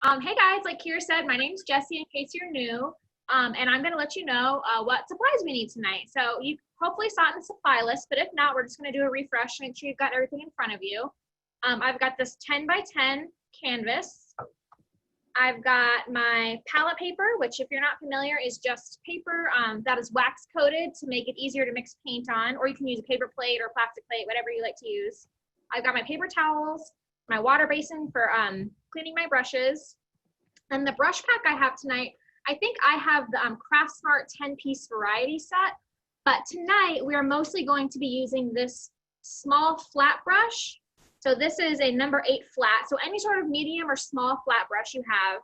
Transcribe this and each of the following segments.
Hey guys, like Kira said, my name's Jessie in case you're new, and I'm going to let you know what supplies we need tonight. So you hopefully saw it in the supply list, but if not, we're just going to do a refresh, make sure you've got everything in front of you. I've got this 10 by 10 canvas. I've got my palette paper, which if you're not familiar is just paper that is wax coated to make it easier to mix paint on, or you can use a paper plate or plastic plate, whatever you like to use. I've got my paper towels, my water basin for cleaning my brushes, and the brush pack I have tonight, I think I have the Craftsmart 10-piece variety set, but tonight we are mostly going to be using this small flat brush. So this is a number 8 flat, so any sort of medium or small flat brush you have,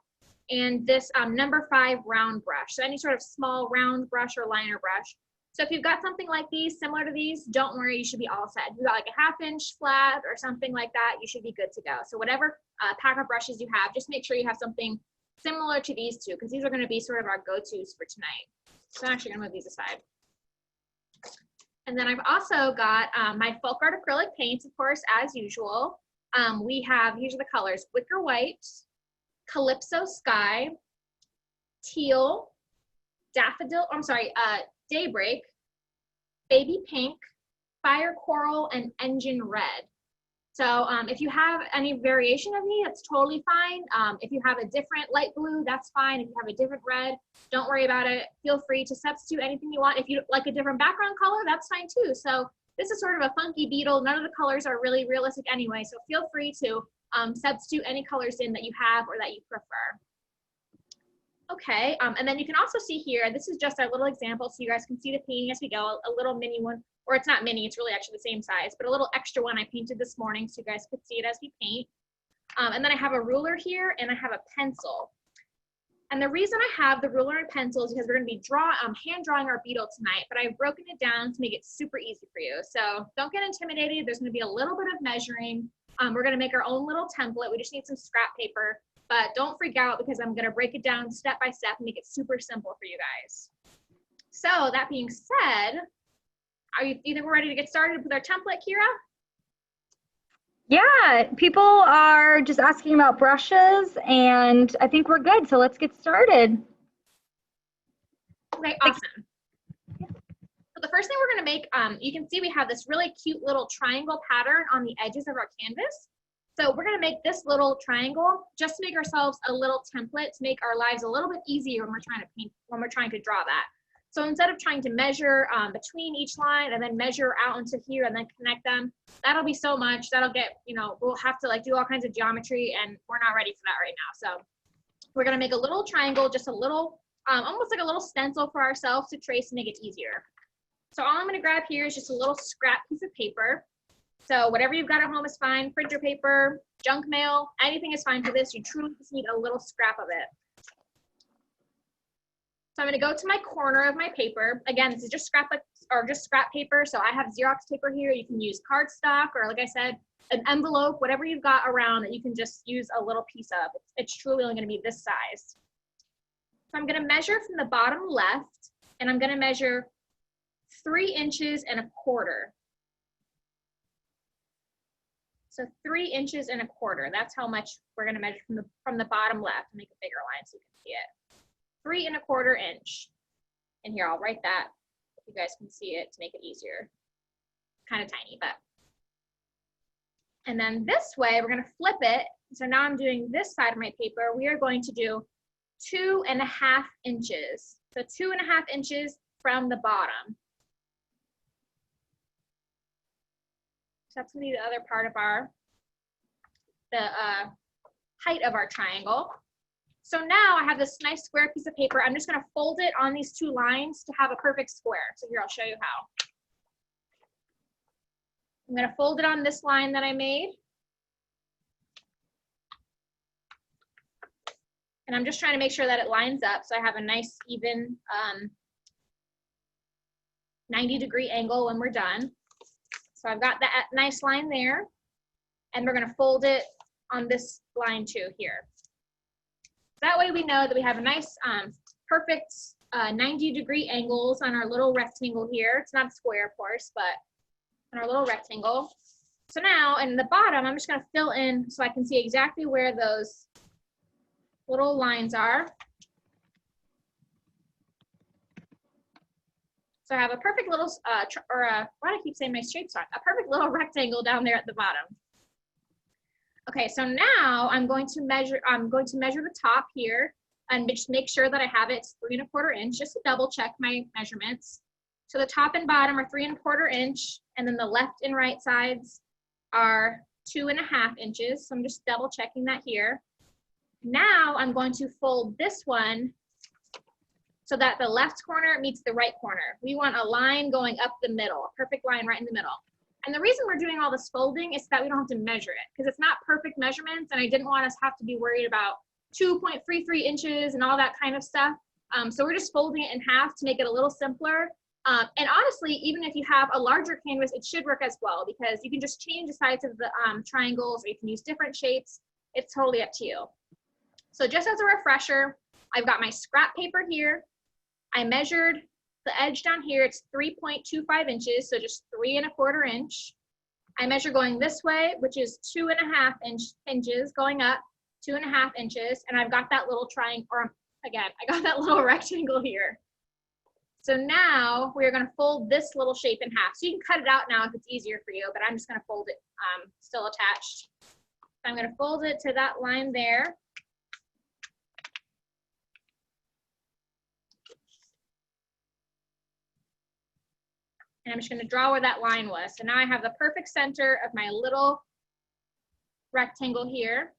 and this number 5 round brush, so any sort of small round brush or liner brush. So if you've got something like these, similar to these, don't worry, you should be all set. If you've got like a 1/2 inch flat or something like that, you should be good to go. So whatever pack of brushes you have, just make sure you have something similar to these two, because these are going to be sort of our go-tos for tonight. So I'm actually going to move these aside. And then I've also got my FolkArt acrylic paints, of course, as usual. We have, here's the colors: Wicker White, Calypso Sky, Teal, Daybreak, Baby Pink, Fire Coral, and Engine Red. So if you have any variation of these, that's totally fine. If you have a different light blue, that's fine. If you have a different red, don't worry about it. Feel free to substitute anything you want. If you like a different background color, that's fine too. So this is sort of a funky beetle. None of the colors are really realistic anyway, so feel free to substitute any colors in that you have or that you prefer. Okay, and then you can also see here, this is just our little example so you guys can see the painting as we go, a little mini one, or it's not mini, it's really actually the same size, but a little extra one I painted this morning so you guys could see it as we paint. And then I have a ruler here and I have a pencil. And the reason I have the ruler and pencil is because we're going to be hand drawing our beetle tonight, but I've broken it down to make it super easy for you. So don't get intimidated, there's going to be a little bit of measuring. We're going to make our own little template, we just need some scrap paper. But don't freak out because I'm going to break it down step by step and make it super simple for you guys. So that being said, do you think we're ready to get started with our template, Kira? Yeah, people are just asking about brushes and I think we're good. So let's get started. Okay, awesome. So the first thing we're going to make, you can see we have this really cute little triangle pattern on the edges of our canvas. So we're going to make this little triangle just to make ourselves a little template to make our lives a little bit easier when we're trying to paint, when we're trying to draw that. So instead of trying to measure between each line and then measure out into here and then connect them, that'll be so much. That'll get, we'll have to like do all kinds of geometry and we're not ready for that right now. So we're going to make a little triangle, just a little, almost like a little stencil for ourselves to trace and make it easier. So all I'm going to grab here is just a little scrap piece of paper. So whatever you've got at home is fine, printer paper, junk mail, anything is fine for this. You truly just need a little scrap of it. So I'm going to go to my corner of my paper. Again, this is just scrap paper. So I have Xerox paper here. You can use cardstock or, like I said, an envelope, whatever you've got around that you can just use a little piece of. It's truly only going to be this size. So I'm going to measure from the bottom left, and I'm going to measure 3 inches and 1/4. So 3 inches and 1/4. That's how much we're going to measure from the bottom left. Make a bigger line so you can see it. 3 1/4 inch. And here, I'll write that if you guys can see it to make it easier. Kind of tiny, but. And then this way, we're going to flip it. So now I'm doing this side of my paper. We are going to do 2 1/2 inches. So 2 1/2 inches from the bottom. So that's going to be the other part of the height of our triangle. So now I have this nice square piece of paper. I'm just going to fold it on these 2 lines to have a perfect square. So here, I'll show you how. I'm going to fold it on this line that I made. And I'm just trying to make sure that it lines up so I have a nice even 90-degree angle when we're done. So I've got that nice line there, and we're going to fold it on this line too here. That way we know that we have a nice, perfect 90-degree angles on our little rectangle here. It's not a square, of course, but on our little rectangle. So now in the bottom, I'm just going to fill in so I can see exactly where those little lines are. So I have a perfect little, why do I keep saying my shapes are? A perfect little rectangle down there at the bottom. Okay, so now I'm going to measure the top here and just make sure that I have it 3 1/4 inch, just to double check my measurements. So the top and bottom are 3 1/4 inch, and then the left and right sides are 2 1/2 inches. So I'm just double checking that here. Now I'm going to fold this one so that the left corner meets the right corner. We want a line going up the middle, a perfect line right in the middle. And the reason we're doing all this folding is that we don't have to measure it, because it's not perfect measurements, and I didn't want us to have to be worried about 2.33 inches and all that kind of stuff. So we're just folding it in half to make it a little simpler. And honestly, even if you have a larger canvas, it should work as well, because you can just change the size of the triangles, or you can use different shapes. It's totally up to you. So just as a refresher, I've got my scrap paper here. I measured the edge down here, it's 3.25 inches, so just 3 1/4 inch. I measure going this way, which is 2 1/2 inches, going up 2 1/2 inches, and I've got that little triangle, or again, I got that little rectangle here. So now we're gonna fold this little shape in half. So you can cut it out now if it's easier for you, but I'm just gonna fold it still attached. So I'm gonna fold it to that line there. And I'm just going to draw where that line was. So now I have the perfect center of my little rectangle here.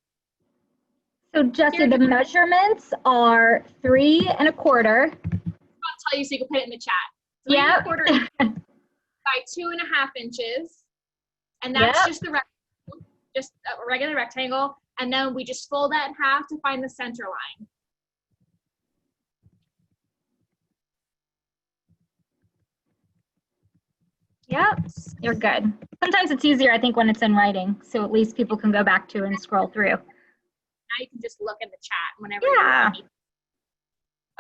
So Jessie, the measurements are 3 1/4. I'll tell you so you can put it in the chat. 3 1/4 inches by 2 1/2 inches. And that's just the rectangle, just a regular rectangle. And then we just fold that in half to find the center line. Yep, you're good. Sometimes it's easier, I think, when it's in writing, so at least people can go back to and scroll through. Now you can just look in the chat whenever you want.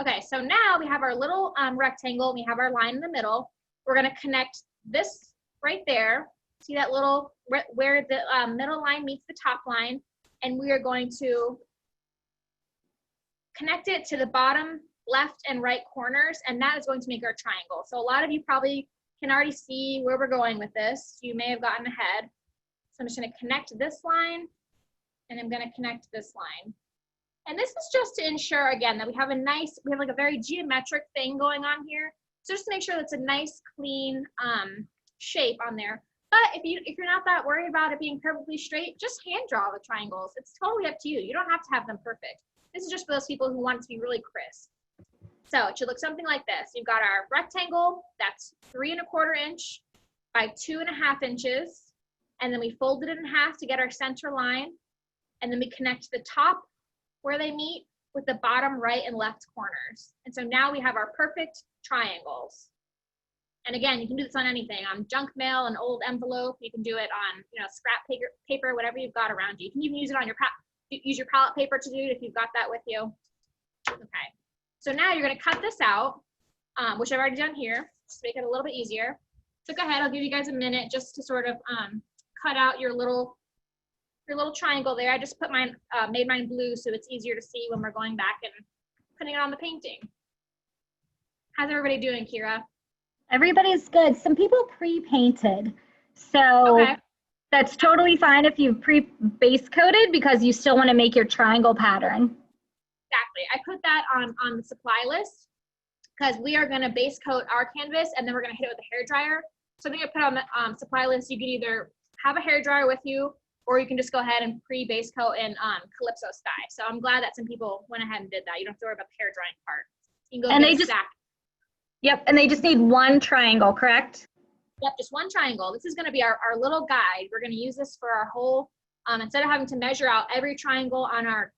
Okay, so now we have our little rectangle, we have our line in the middle. We're gonna connect this right there. See that little, where the middle line meets the top line, and we are going to connect it to the bottom left and right corners, and that is going to make our triangle. So a lot of you probably can already see where we're going with this. You may have gotten ahead. So I'm just going to connect this line, and I'm going to connect this line. And this is just to ensure, again, that we have like a very geometric thing going on here. So just to make sure that's a nice, clean shape on there. But if you're not that worried about it being perfectly straight, just hand draw the triangles. It's totally up to you. You don't have to have them perfect. This is just for those people who want it to be really crisp. So it should look something like this. You've got our rectangle, that's 3 1/4 inch by 2 1/2 inches. And then we fold it in half to get our center line. And then we connect the top where they meet with the bottom right and left corners. And so now we have our perfect triangles. And again, you can do this on anything, on junk mail, an old envelope. You can do it on, scrap paper, whatever you've got around you. You can even use it on use your palette paper to do it if you've got that with you. Okay. So now you're going to cut this out, which I've already done here, just to make it a little bit easier. So go ahead, I'll give you guys a minute just to sort of cut out your little triangle there. I just made mine blue so it's easier to see when we're going back and putting it on the painting. How's everybody doing, Kira? Everybody's good. Some people pre-painted, so that's totally fine if you've pre-base coated, because you still want to make your triangle pattern. Exactly. I put that on the supply list because we are going to base coat our canvas and then we're going to hit it with a hairdryer. So I think I put on the supply list, you can either have a hairdryer with you, or you can just go ahead and pre-base coat in Calypso Sky. So I'm glad that some people went ahead and did that. You don't have to worry about the hair drying part. You can go Yep, and they just need one triangle, correct? Yep, just one triangle. This is going to be our little guide. We're going to use this for our whole, instead of having to measure out every triangle on our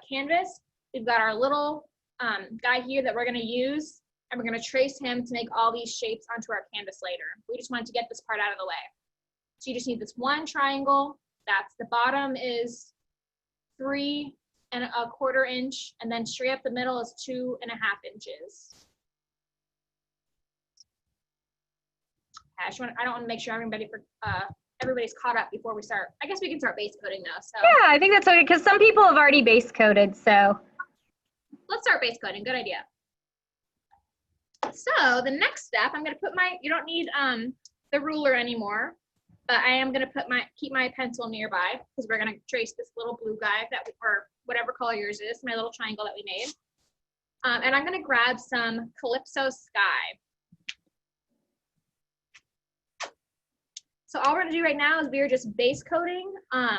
canvas, we've got our little guy here that we're going to use, and we're going to trace him to make all these shapes onto our canvas later. We just wanted to get this part out of the way. So you just need this one triangle. That's the bottom is 3 1/4 inch, and then straight up the middle is 2 1/2 inches. I don't want to make sure everybody's caught up before we start. I guess we can start base coating now. So yeah, I think that's okay, because some people have already base coated. So let's start base coating. Good idea. So the next step, I'm going to put you don't need the ruler anymore, but I am going to keep my pencil nearby because we're going to trace this little blue guy or whatever color yours is, my little triangle that we made. And I'm going to grab some Calypso Sky. So all we're going to do right now is we are just base coating. I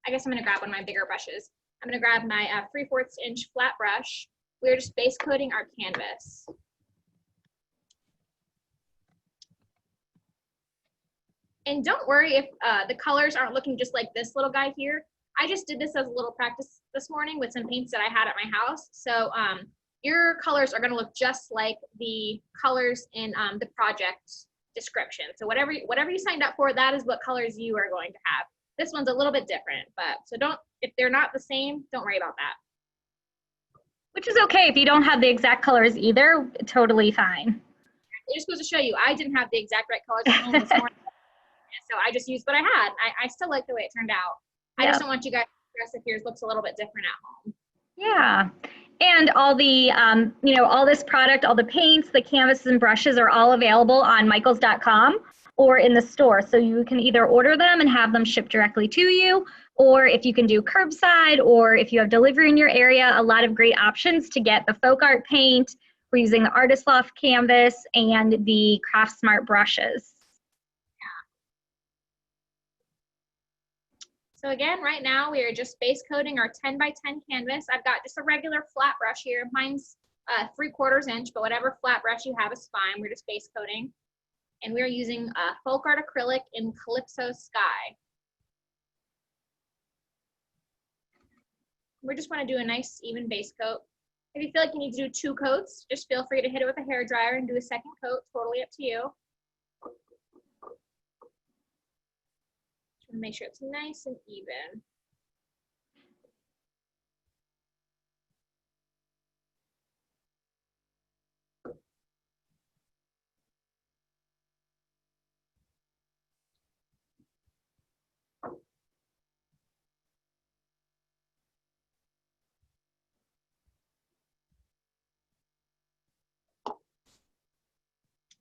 guess I'm going to grab one of my bigger brushes. I'm going to grab my 3/4 inch flat brush. We're just base coating our canvas. And don't worry if the colors aren't looking just like this little guy here. I just did this as a little practice this morning with some paints that I had at my house. So your colors are going to look just like the colors in the project description. So whatever you signed up for, that is what colors you are going to have. This one's a little bit different, but so if they're not the same, don't worry about that. Which is okay if you don't have the exact colors either, totally fine. It just goes to show you, I didn't have the exact right colors at home this morning. So I just used what I had. I still like the way it turned out. I just don't want you guys to stress if yours looks a little bit different at home. Yeah. And all the, all this product, all the paints, the canvases and brushes are all available on michaels.com or in the store. So you can either order them and have them shipped directly to you, or if you can do curbside, or if you have delivery in your area, a lot of great options to get the FolkArt paint. We're using the Artist Loft canvas and the Craft Smart brushes. So again, right now we are just base coating our 10 by 10 canvas. I've got just a regular flat brush here. Mine's 3/4 inch, but whatever flat brush you have is fine. We're just base coating. And we're using FolkArt acrylic in Calypso Sky. We just want to do a nice even base coat. If you feel like you need to do 2 coats, just feel free to hit it with a hairdryer and do a second coat, totally up to you. Make sure it's nice and even.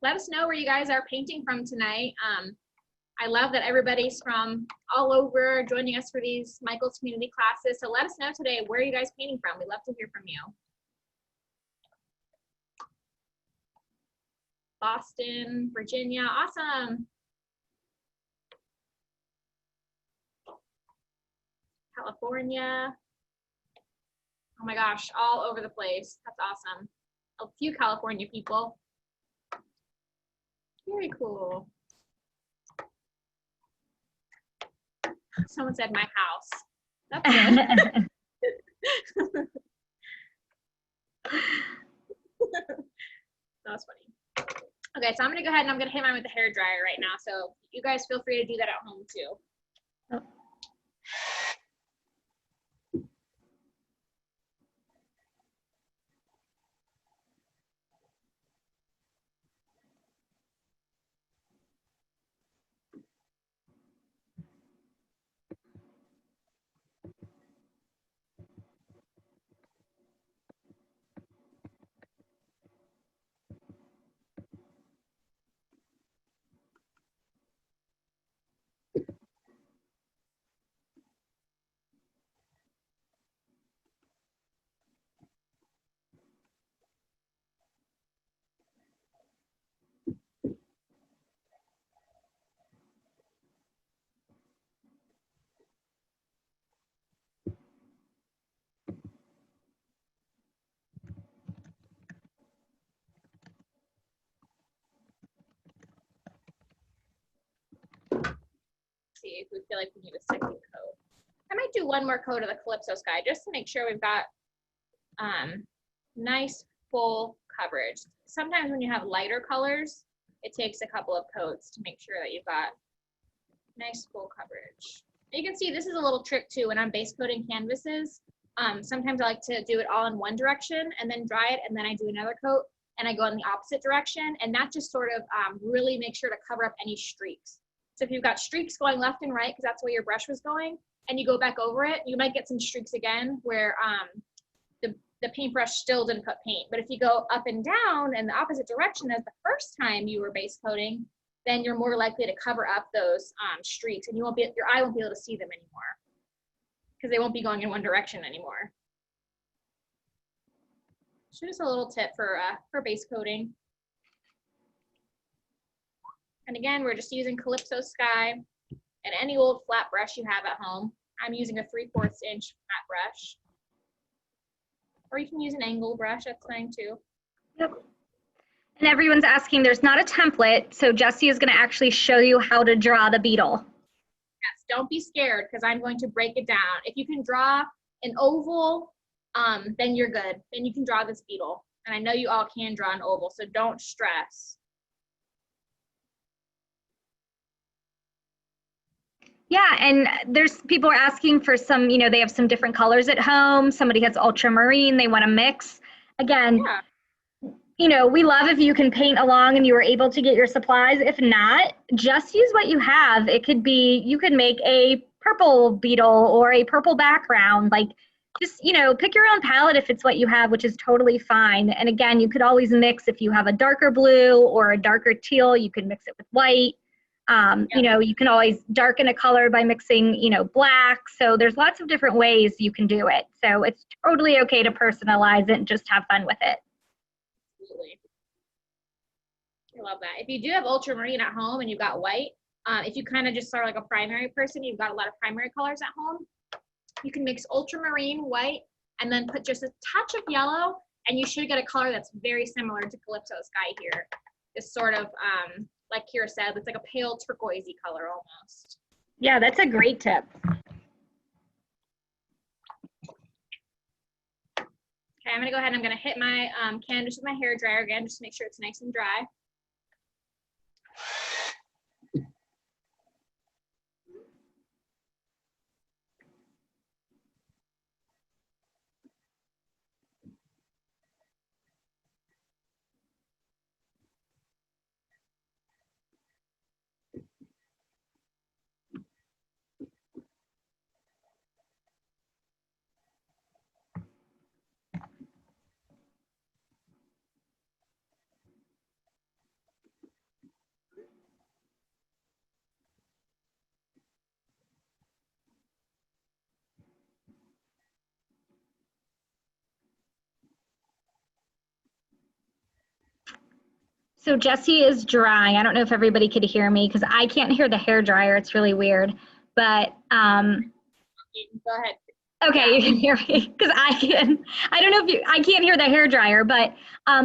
Let us know where you guys are painting from tonight. I love that everybody's from all over joining us for these Michaels community classes. So let us know today, where are you guys painting from? We'd love to hear from you. Boston, Virginia, awesome. California. Oh my gosh, all over the place. That's awesome. A few California people. Very cool. Someone said my house. That's good. That was funny. Okay, so I'm gonna go ahead and I'm gonna hit mine with the hair dryer right now. So you guys feel free to do that at home too. Oh. See if we feel like we need a second coat. I might do one more coat of the Calypso Sky just to make sure we've got nice full coverage. Sometimes when you have lighter colors, it takes a couple of coats to make sure that you've got nice full coverage. You can see this is a little trick too when I'm base coating canvases. Sometimes I like to do it all in one direction and then dry it, and then I do another coat and I go in the opposite direction, and that just sort of really makes sure to cover up any streaks. So if you've got streaks going left and right, because that's where your brush was going, and you go back over it, you might get some streaks again where the paintbrush still didn't put paint. But if you go up and down in the opposite direction as the first time you were base coating, then you're more likely to cover up those streaks, and your eye won't be able to see them anymore because they won't be going in one direction anymore. So just a little tip for base coating. And again, we're just using Calypso Sky and any old flat brush you have at home. I'm using a 3/4 inch flat brush. Or you can use an angle brush, that's fine too. Yep. And everyone's asking, there's not a template, so Jessie is going to actually show you how to draw the beetle. Yes, don't be scared because I'm going to break it down. If you can draw an oval, then you're good. Then you can draw this beetle. And I know you all can draw an oval, so don't stress. Yeah, and there's people are asking for some, they have some different colors at home. Somebody has ultramarine, they want to mix. Again, Yeah. We love if you can paint along and you were able to get your supplies. If not, just use what you have. It could be, you could make a purple beetle or a purple background. Like, just, pick your own palette if it's what you have, which is totally fine. And again, you could always mix if you have a darker blue or a darker teal, you could mix it with white. You can always darken a color by mixing, black. So there's lots of different ways you can do it. So it's totally okay to personalize it and just have fun with it. Absolutely. I love that. If you do have ultramarine at home and you've got white, if you kind of just are like a primary person, you've got a lot of primary colors at home, you can mix ultramarine, white, and then put just a touch of yellow, and you should get a color that's very similar to Calypso Sky here. This sort of, like Kira said, it's like a pale turquoisey color almost. Yeah, that's a great tip. Okay, I'm gonna go ahead and I'm gonna hit my canvas with my hair dryer again, just to make sure it's nice and dry. So Jessie is drying. I don't know if everybody could hear me because I can't hear the hair dryer. It's really weird. But Go ahead. okay, you can hear me because I don't know if I can't hear the hair dryer. But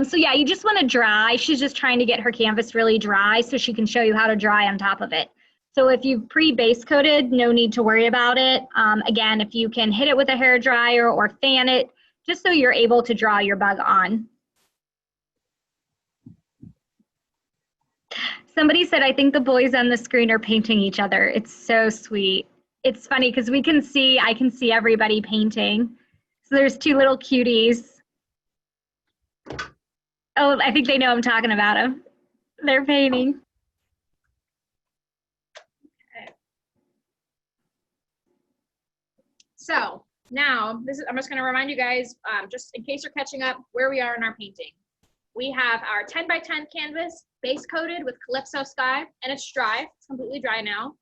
so yeah, you just want to dry. She's just trying to get her canvas really dry so she can show you how to dry on top of it. So if you've pre-base coated, no need to worry about it. Again, if you can hit it with a hair dryer or fan it, just so you're able to draw your bug on. Somebody said, I think the boys on the screen are painting each other. It's so sweet. It's funny because I can see everybody painting. So there's two little cuties. Oh, I think they know I'm talking about them. They're painting. Okay. So now, I'm just gonna remind you guys, just in case you're catching up, where we are in our painting. We have our 10 by 10 canvas base coated with Calypso Sky, and it's dry. It's completely dry now.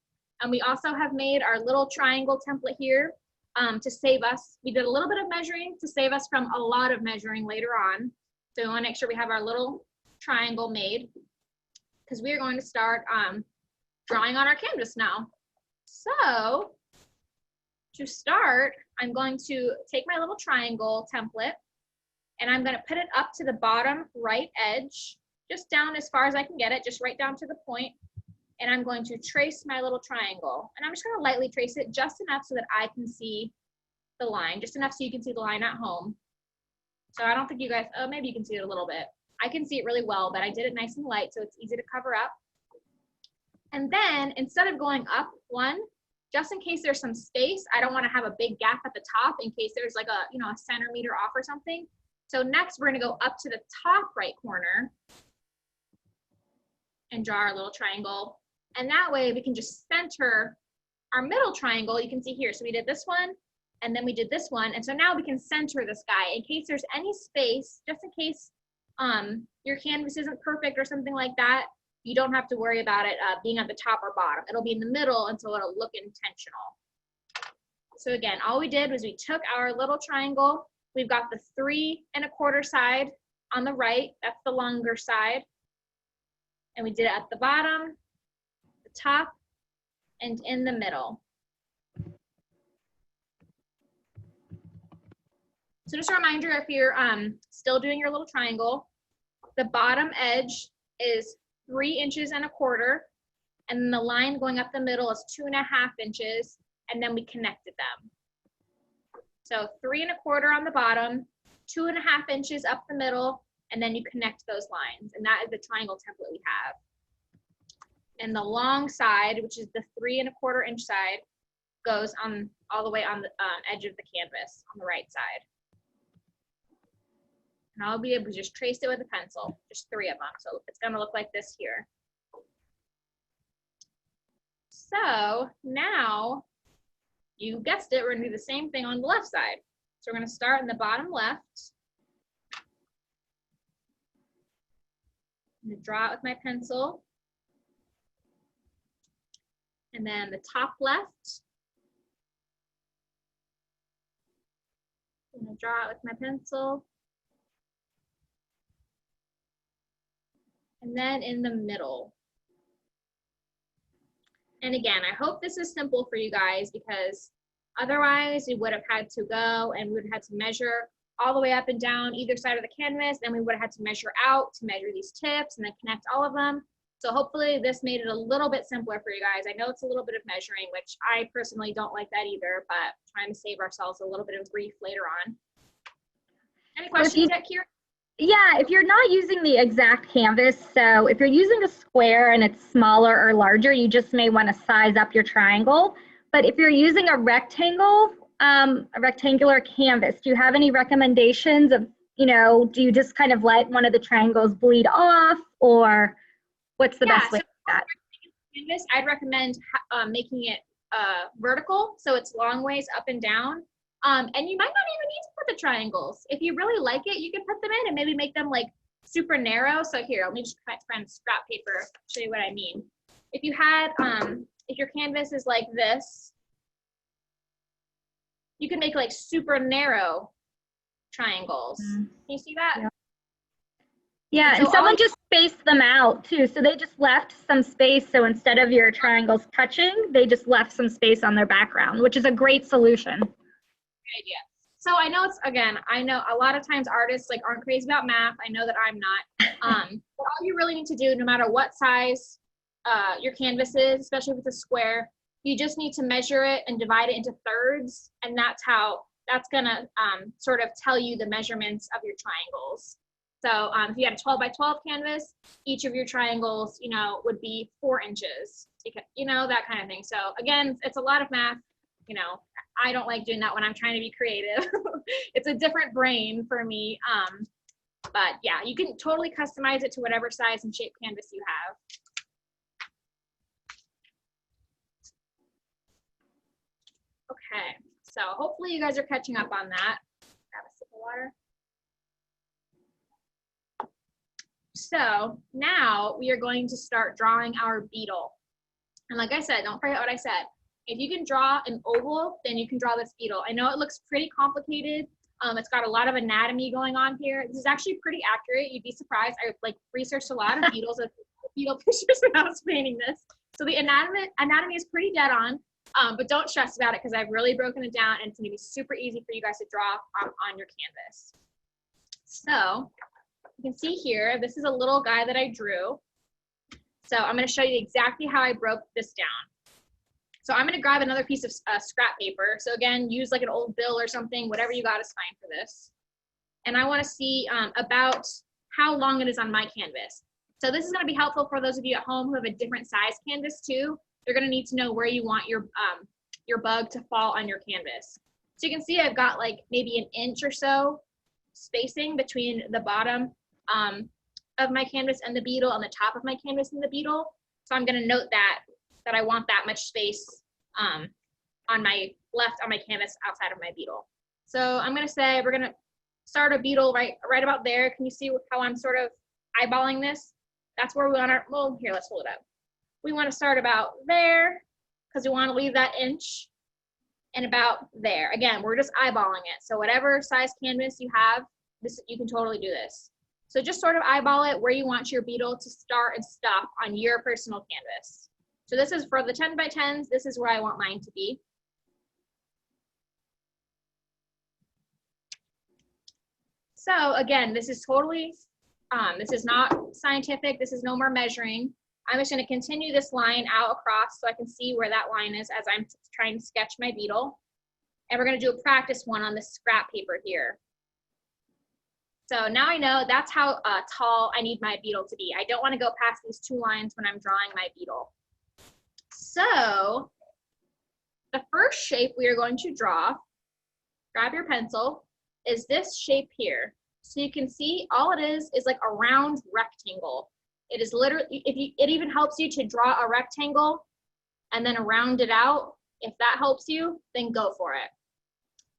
And we also have made our little triangle template here to save us. We did a little bit of measuring to save us from a lot of measuring later on. So we want to make sure we have our little triangle made because we are going to start drawing on our canvas now. So to start, I'm going to take my little triangle template and I'm going to put it up to the bottom right edge, just down as far as I can get it, just right down to the point. And I'm going to trace my little triangle. And I'm just going to lightly trace it just enough so that I can see the line, just enough so you can see the line at home. So I don't think you guys, oh, maybe you can see it a little bit. I can see it really well, but I did it nice and light so it's easy to cover up. And then instead of going up one, just in case there's some space, I don't want to have a big gap at the top in case there's like a, a centimeter off or something. So next we're going to go up to the top right corner and draw our little triangle. And that way we can just center our middle triangle. You can see here. So we did this one And then we did this one. And so now we can center the sky in case there's any space, just in case your canvas isn't perfect or something like that. You don't have to worry about it being at the top or bottom. It'll be in the middle, and so it'll look intentional. So again, all we did was we took our little triangle. We've got the 3 1/4 side on the right. That's the longer side. And we did it at the bottom, the top, and in the middle. So just a reminder, if you're still doing your little triangle, the bottom edge is 3 1/4 inches, and then the line going up the middle is 2.5 inches, and then we connected them. So 3 1/4 on the bottom, 2.5 inches up the middle, and then you connect those lines, and that is the triangle template we have. And the long side, which is the 3 1/4 inch side, goes on all the way on the edge of the canvas on the right side. And I'll be able to just trace it with a pencil, just 3 of them. So it's gonna look like this here. So now, you guessed it, we're gonna do the same thing on the left side. So we're gonna start in the bottom left. I'm gonna draw it with my pencil. And then the top left. I'm gonna draw it with my pencil. And then in the middle. And again, I hope this is simple for you guys, because otherwise we would have had to go and we would have had to measure all the way up and down either side of the canvas. Then we would have had to measure out to measure these tips and then connect all of them. So hopefully this made it a little bit simpler for you guys. I know it's a little bit of measuring, which I personally don't like that either, but trying to save ourselves a little bit of grief later on. Any questions yet, Kira? Yeah, if you're not using the exact canvas, so if you're using a square and it's smaller or larger, you just may want to size up your triangle. But if you're using a rectangle, a rectangular canvas, do you have any recommendations of, do you just kind of let one of the triangles bleed off, or what's the best way to do that? Canvas, I'd recommend making it vertical, so it's long ways up and down. And you might not even need to put the triangles. If you really like it, you can put them in and maybe make them like super narrow. So here, let me just find scrap paper, show you what I mean. If you had, if your canvas is like this, you can make like super narrow triangles. Can you see that? Yeah, and someone just spaced them out too. So they just left some space. So instead of your triangles touching, they just left some space on their background, which is a great solution. Idea. So I know I know a lot of times artists aren't crazy about math. I know that I'm not. But all you really need to do, no matter what size your canvas is, especially if it's a square, you just need to measure it and divide it into thirds, and that's gonna sort of tell you the measurements of your triangles. So if you had a 12 by 12 canvas, each of your triangles, would be 4 inches, because, that kind of thing. So again, it's a lot of math. I don't like doing that when I'm trying to be creative. It's a different brain for me. But yeah, you can totally customize it to whatever size and shape canvas you have. Okay, so hopefully you guys are catching up on that. Grab a sip of water. So now we are going to start drawing our beetle. And like I said, don't forget what I said. If you can draw an oval, then you can draw this beetle. I know it looks pretty complicated. It's got a lot of anatomy going on here. This is actually pretty accurate. You'd be surprised. I researched a lot of beetles and beetle pictures when I was painting this. So the anatomy is pretty dead on, but don't stress about it, because I've really broken it down, and it's gonna be super easy for you guys to draw on your canvas. So you can see here, this is a little guy that I drew. So I'm gonna show you exactly how I broke this down. So I'm gonna grab another piece of scrap paper. So again, use like an old bill or something, whatever you got is fine for this. And I wanna see about how long it is on my canvas. So this is gonna be helpful for those of you at home who have a different size canvas too. You're gonna need to know where you want your bug to fall on your canvas. So you can see I've got like maybe an inch or so spacing between the bottom of my canvas and the beetle, and the top of my canvas and the beetle. So I'm gonna note that I want that much space on my left on my canvas outside of my beetle. So I'm gonna say we're gonna start a beetle right about there. Can you see how I'm sort of eyeballing this? That's where we want our, well, here, let's hold it up. We want to start about there because we want to leave that inch and about there. Again, we're just eyeballing it. So whatever size canvas you have, this, you can totally do this. So just sort of eyeball it where you want your beetle to start and stop on your personal canvas. So this is for the 10 by 10s. This is where I want mine to be. So again, this is totally, this is not scientific. This is no more measuring. I'm just going to continue this line out across so I can see where that line is as I'm trying to sketch my beetle. And we're going to do a practice one on this scrap paper here. So now I know that's how tall I need my beetle to be. I don't want to go past these two lines when I'm drawing my beetle. So the first shape we are going to draw, grab your pencil, is this shape here. So you can see all it is like a round rectangle. It is literally, it even helps you to draw a rectangle and then round it out. If that helps you, then go for it.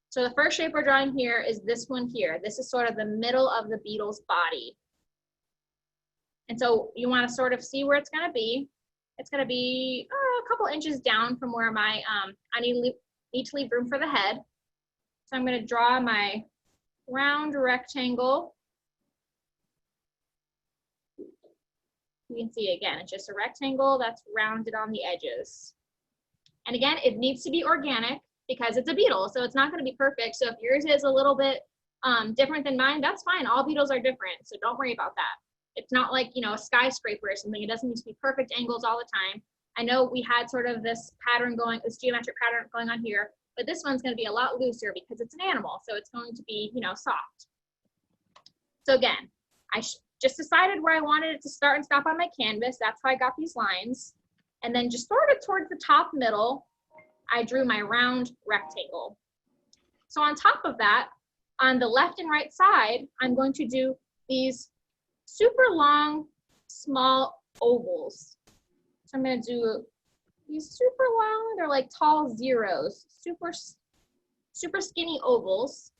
So the first shape we're drawing here is this one here. This is sort of the middle of the beetle's body. And so you want to sort of see where it's going to be. It's going to be a couple inches down from where my, I need to leave room for the head. So I'm going to draw my round rectangle. You can see again, it's just a rectangle that's rounded on the edges. And again, it needs to be organic because it's a beetle, so it's not going to be perfect. So if yours is a little bit different than mine, that's fine. All beetles are different, so don't worry about that. It's not like, you know, a skyscraper or something. It doesn't need to be perfect angles all the time. I know we had sort of this pattern going, this geometric pattern going on here, but this one's going to be a lot looser because it's an animal, so it's going to be, you know, soft. So again, I just decided where I wanted it to start and stop on my canvas. That's how I got these lines. And then just sort of towards the top middle, I drew my round rectangle. So on top of that, on the left and right side, I'm going to do these super long, small ovals. So I'm going to do these super long, they're like tall zeros, super skinny ovals.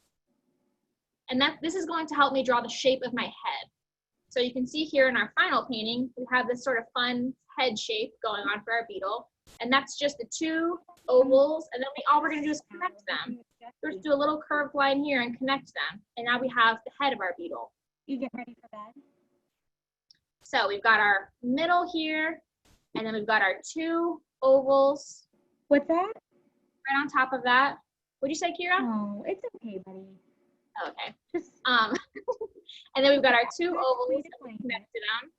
And this is going to help me draw the shape of my head. So you can see here in our final painting, we have this sort of fun head shape going on for our beetle. And that's just the two ovals. And then all we're going to do is connect them. So just do a little curved line here and connect them. And now we have the head of our beetle. You get ready for bed? So we've got our middle here. And then we've got our two ovals. What's that? Right on top of that. What'd you say, Kira? Oh, it's okay, buddy. Okay. Just And then we've got our two ovals and we connected them.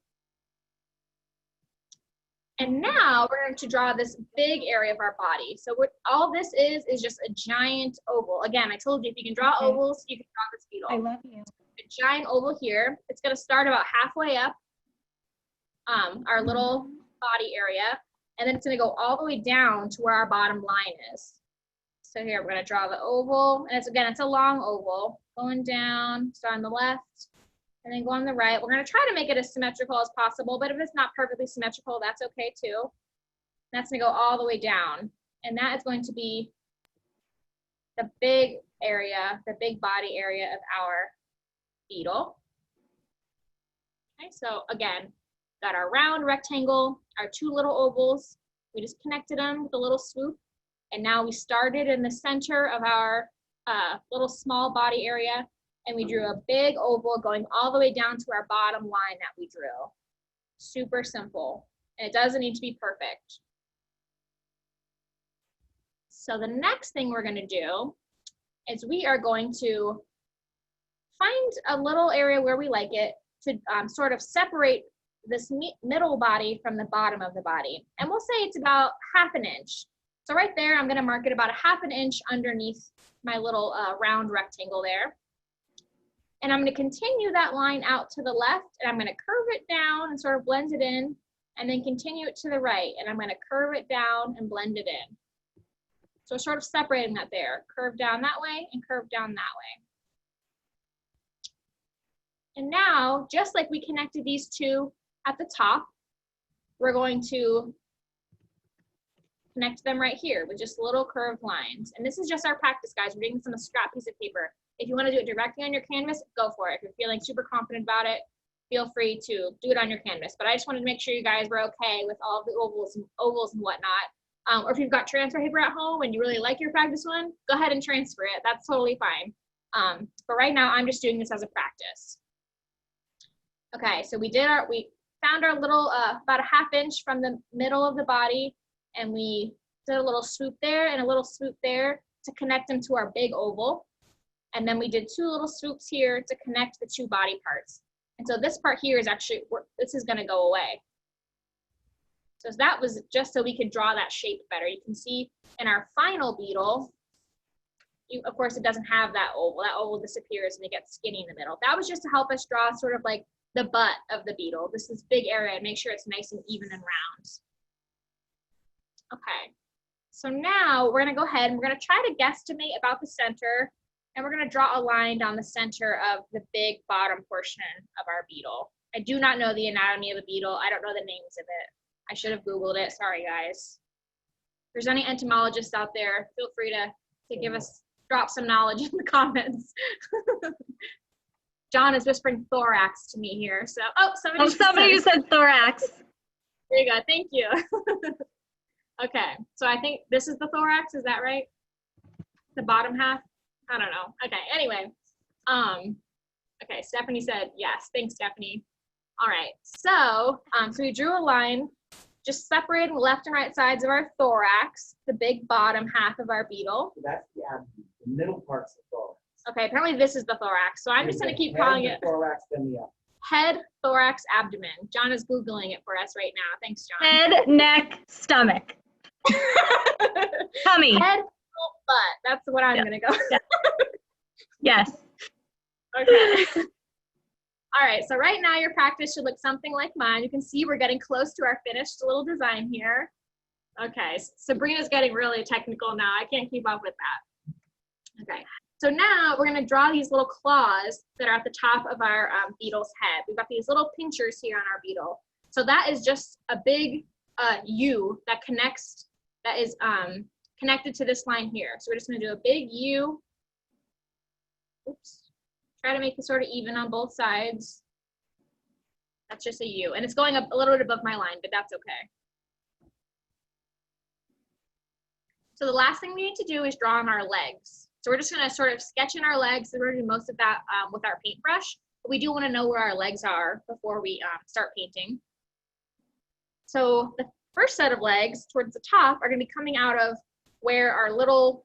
And now we're going to draw this big area of our body. So what all this is just a giant oval. Again, I told you if you can draw ovals, you can draw this beetle. I love you. A giant oval here. It's going to start about halfway up our little body area. And then it's going to go all the way down to where our bottom line is. So here we're going to draw the oval. And it's a long oval going down. So on the left and then go on the right. We're going to try to make it as symmetrical as possible, but if it's not perfectly symmetrical, that's okay too. That's going to go all the way down. And that is going to be the big area, the big body area of our beetle. Okay, so again, got our round rectangle, our two little ovals. We just connected them with a little swoop. And now we started in the center of our little small body area. And we drew a big oval going all the way down to our bottom line that we drew. Super simple. And it doesn't need to be perfect. So the next thing we're going to do is we are going to find a little area where we like it to sort of separate this middle body from the bottom of the body. And we'll say it's about ½ an inch. So right there, I'm going to mark it about ½ an inch underneath my little round rectangle there. And I'm going to continue that line out to the left, and I'm going to curve it down and sort of blend it in, and then continue it to the right, and I'm going to curve it down and blend it in. So sort of separating that there, curve down that way and curve down that way. And now, just like we connected these two at the top, we're going to connect them right here with just little curved lines. And this is just our practice, guys. We're doing this on a scrap piece of paper. If you want to do it directly on your canvas, go for it. If you're feeling super confident about it, feel free to do it on your canvas. But I just wanted to make sure you guys were okay with all of the ovals and whatnot. Or if you've got transfer paper at home and you really like your practice one, go ahead and transfer it. That's totally fine. But right now, I'm just doing this as a practice. Okay, so we found our little, about a ½ inch from the middle of the body, and we did a little swoop there and a little swoop there to connect them to our big oval. And then we did 2 little swoops here to connect the 2 body parts. And so this part here is actually, this is gonna go away. So that was just so we could draw that shape better. You can see in our final beetle, of course it doesn't have that oval disappears and it gets skinny in the middle. That was just to help us draw sort of like the butt of the beetle. This is big area and make sure it's nice and even and round. Okay, so now we're gonna go ahead and we're gonna try to guesstimate about the center, and we're gonna draw a line down the center of the big bottom portion of our beetle. I do not know the anatomy of a beetle. I don't know the names of it. I should have Googled it, sorry guys. If there's any entomologists out there, feel free to give us, drop some knowledge in the comments. John is whispering thorax to me here, so, somebody said thorax. There you go, thank you. Okay, so I think this is the thorax, is that right? The bottom half? I don't know. Okay, anyway. Okay, Stephanie said yes. Thanks, Stephanie. All right, so we drew a line just separating the left and right sides of our thorax, the big bottom half of our beetle. So that's the abdomen. The middle part's the thorax. Okay, apparently this is the thorax, so I'm just gonna keep calling it thorax, then the abdomen. head, thorax, abdomen. John is Googling it for us right now. Thanks, John. Head, neck, stomach. Tummy. Head, butt. That's what I'm gonna go. Yes. Okay. All right, so right now your practice should look something like mine. You can see we're getting close to our finished little design here. Okay, Sabrina's getting really technical now. I can't keep up with that. Okay, so now we're gonna draw these little claws that are at the top of our beetle's head. We've got these little pinchers here on our beetle. So that is just a big U that connects, that is connected to this line here. So we're just gonna do a big U. Oops. Try to make it sort of even on both sides. That's just a U, and it's going up a little bit above my line, but that's okay. So the last thing we need to do is draw on our legs. So we're just gonna sort of sketch in our legs. So we're gonna do most of that with our paintbrush, but we do wanna know where our legs are before we start painting. So the first set of legs towards the top are gonna be coming out of where our little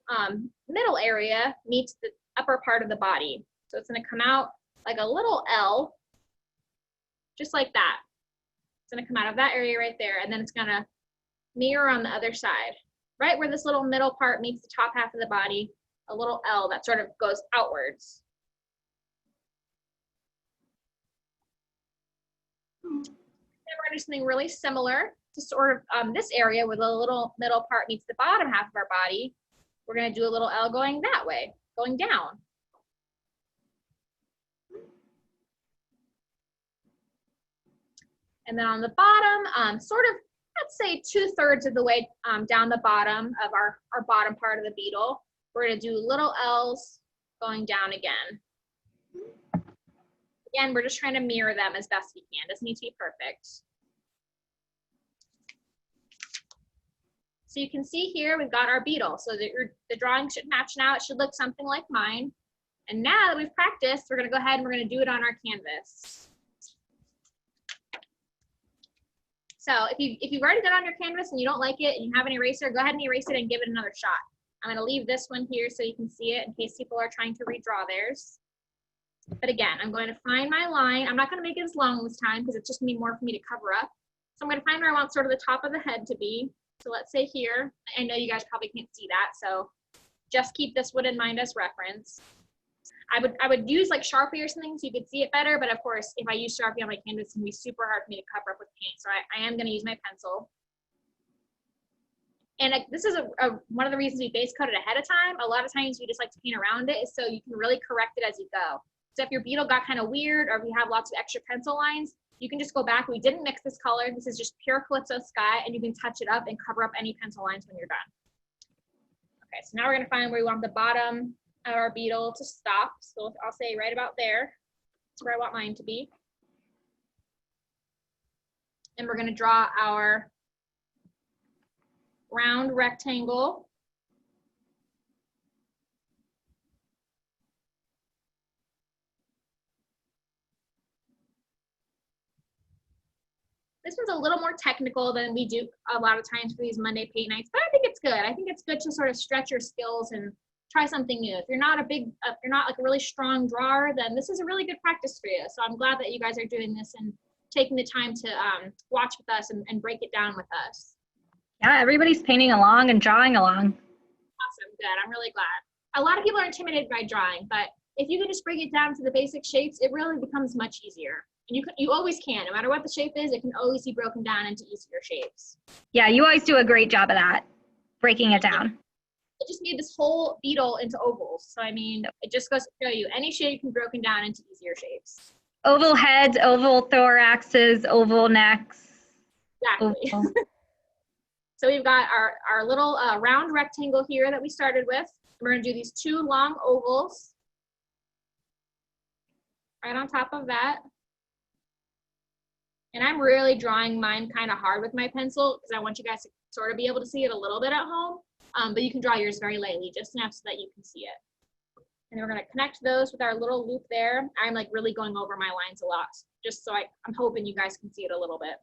middle area meets the upper part of the body. So it's gonna come out like a little L, just like that. It's gonna come out of that area right there, and then it's gonna mirror on the other side. Right where this little middle part meets the top half of the body, a little L that sort of goes outwards. And we're gonna do something really similar to sort of this area where the little middle part meets the bottom half of our body. We're gonna do a little L going that way, going down. And then on the bottom, sort of, let's say 2/3 of the way down the bottom of our bottom part of the beetle, we're gonna do little L's going down again. Again, we're just trying to mirror them as best we can. Doesn't need to be perfect. So you can see here, we've got our beetle. So the drawing should match now. It should look something like mine. And now that we've practiced, we're gonna go ahead and we're gonna do it on our canvas. So if you've already done it on your canvas and you don't like it and you have an eraser, go ahead and erase it and give it another shot. I'm gonna leave this one here so you can see it in case people are trying to redraw theirs. But again, I'm going to find my line. I'm not gonna make it as long this time because it's just gonna be more for me to cover up. So I'm gonna find where I want sort of the top of the head to be. So let's say here, I know you guys probably can't see that, so just keep this one in mind as reference. I would use like Sharpie or something so you could see it better, but of course, if I use Sharpie on my canvas, it's gonna be super hard for me to cover up with paint, so I am gonna use my pencil. And this is one of the reasons we base coat it ahead of time. A lot of times we just like to paint around it so you can really correct it as you go. So if your beetle got kind of weird or if you have lots of extra pencil lines, You can just go back. We didn't mix this color. This is just pure Calypso Sky, and you can touch it up and cover up any pencil lines when you're done. Okay, so now we're gonna find where we want the bottom of our beetle to stop. So I'll say right about there. That's where I want mine to be. And we're gonna draw our round rectangle. This one's a little more technical than we do a lot of times for these Monday paint nights, but I think it's good. I think it's good to sort of stretch your skills and try something new. If you're not like a really strong drawer, then this is a really good practice for you. So I'm glad that you guys are doing this and taking the time to watch with us and break it down with us. Yeah, everybody's painting along and drawing along. Awesome, good, I'm really glad. A lot of people are intimidated by drawing, but if you can just break it down to the basic shapes, it really becomes much easier. And you always can, no matter what the shape is, it can always be broken down into easier shapes. Yeah, you always do a great job of that, breaking it down. I just made this whole beetle into ovals. So I mean, it just goes to show you any shape can be broken down into easier shapes. Oval heads, oval thoraxes, oval necks. Exactly. Oval. So we've got our little round rectangle here that we started with. We're gonna do these two long ovals right on top of that. And I'm really drawing mine kind of hard with my pencil because I want you guys to sort of be able to see it a little bit at home. But you can draw yours very lightly, just enough so that you can see it. And then we're gonna connect those with our little loop there. I'm like really going over my lines a lot, just so I'm hoping you guys can see it a little bit.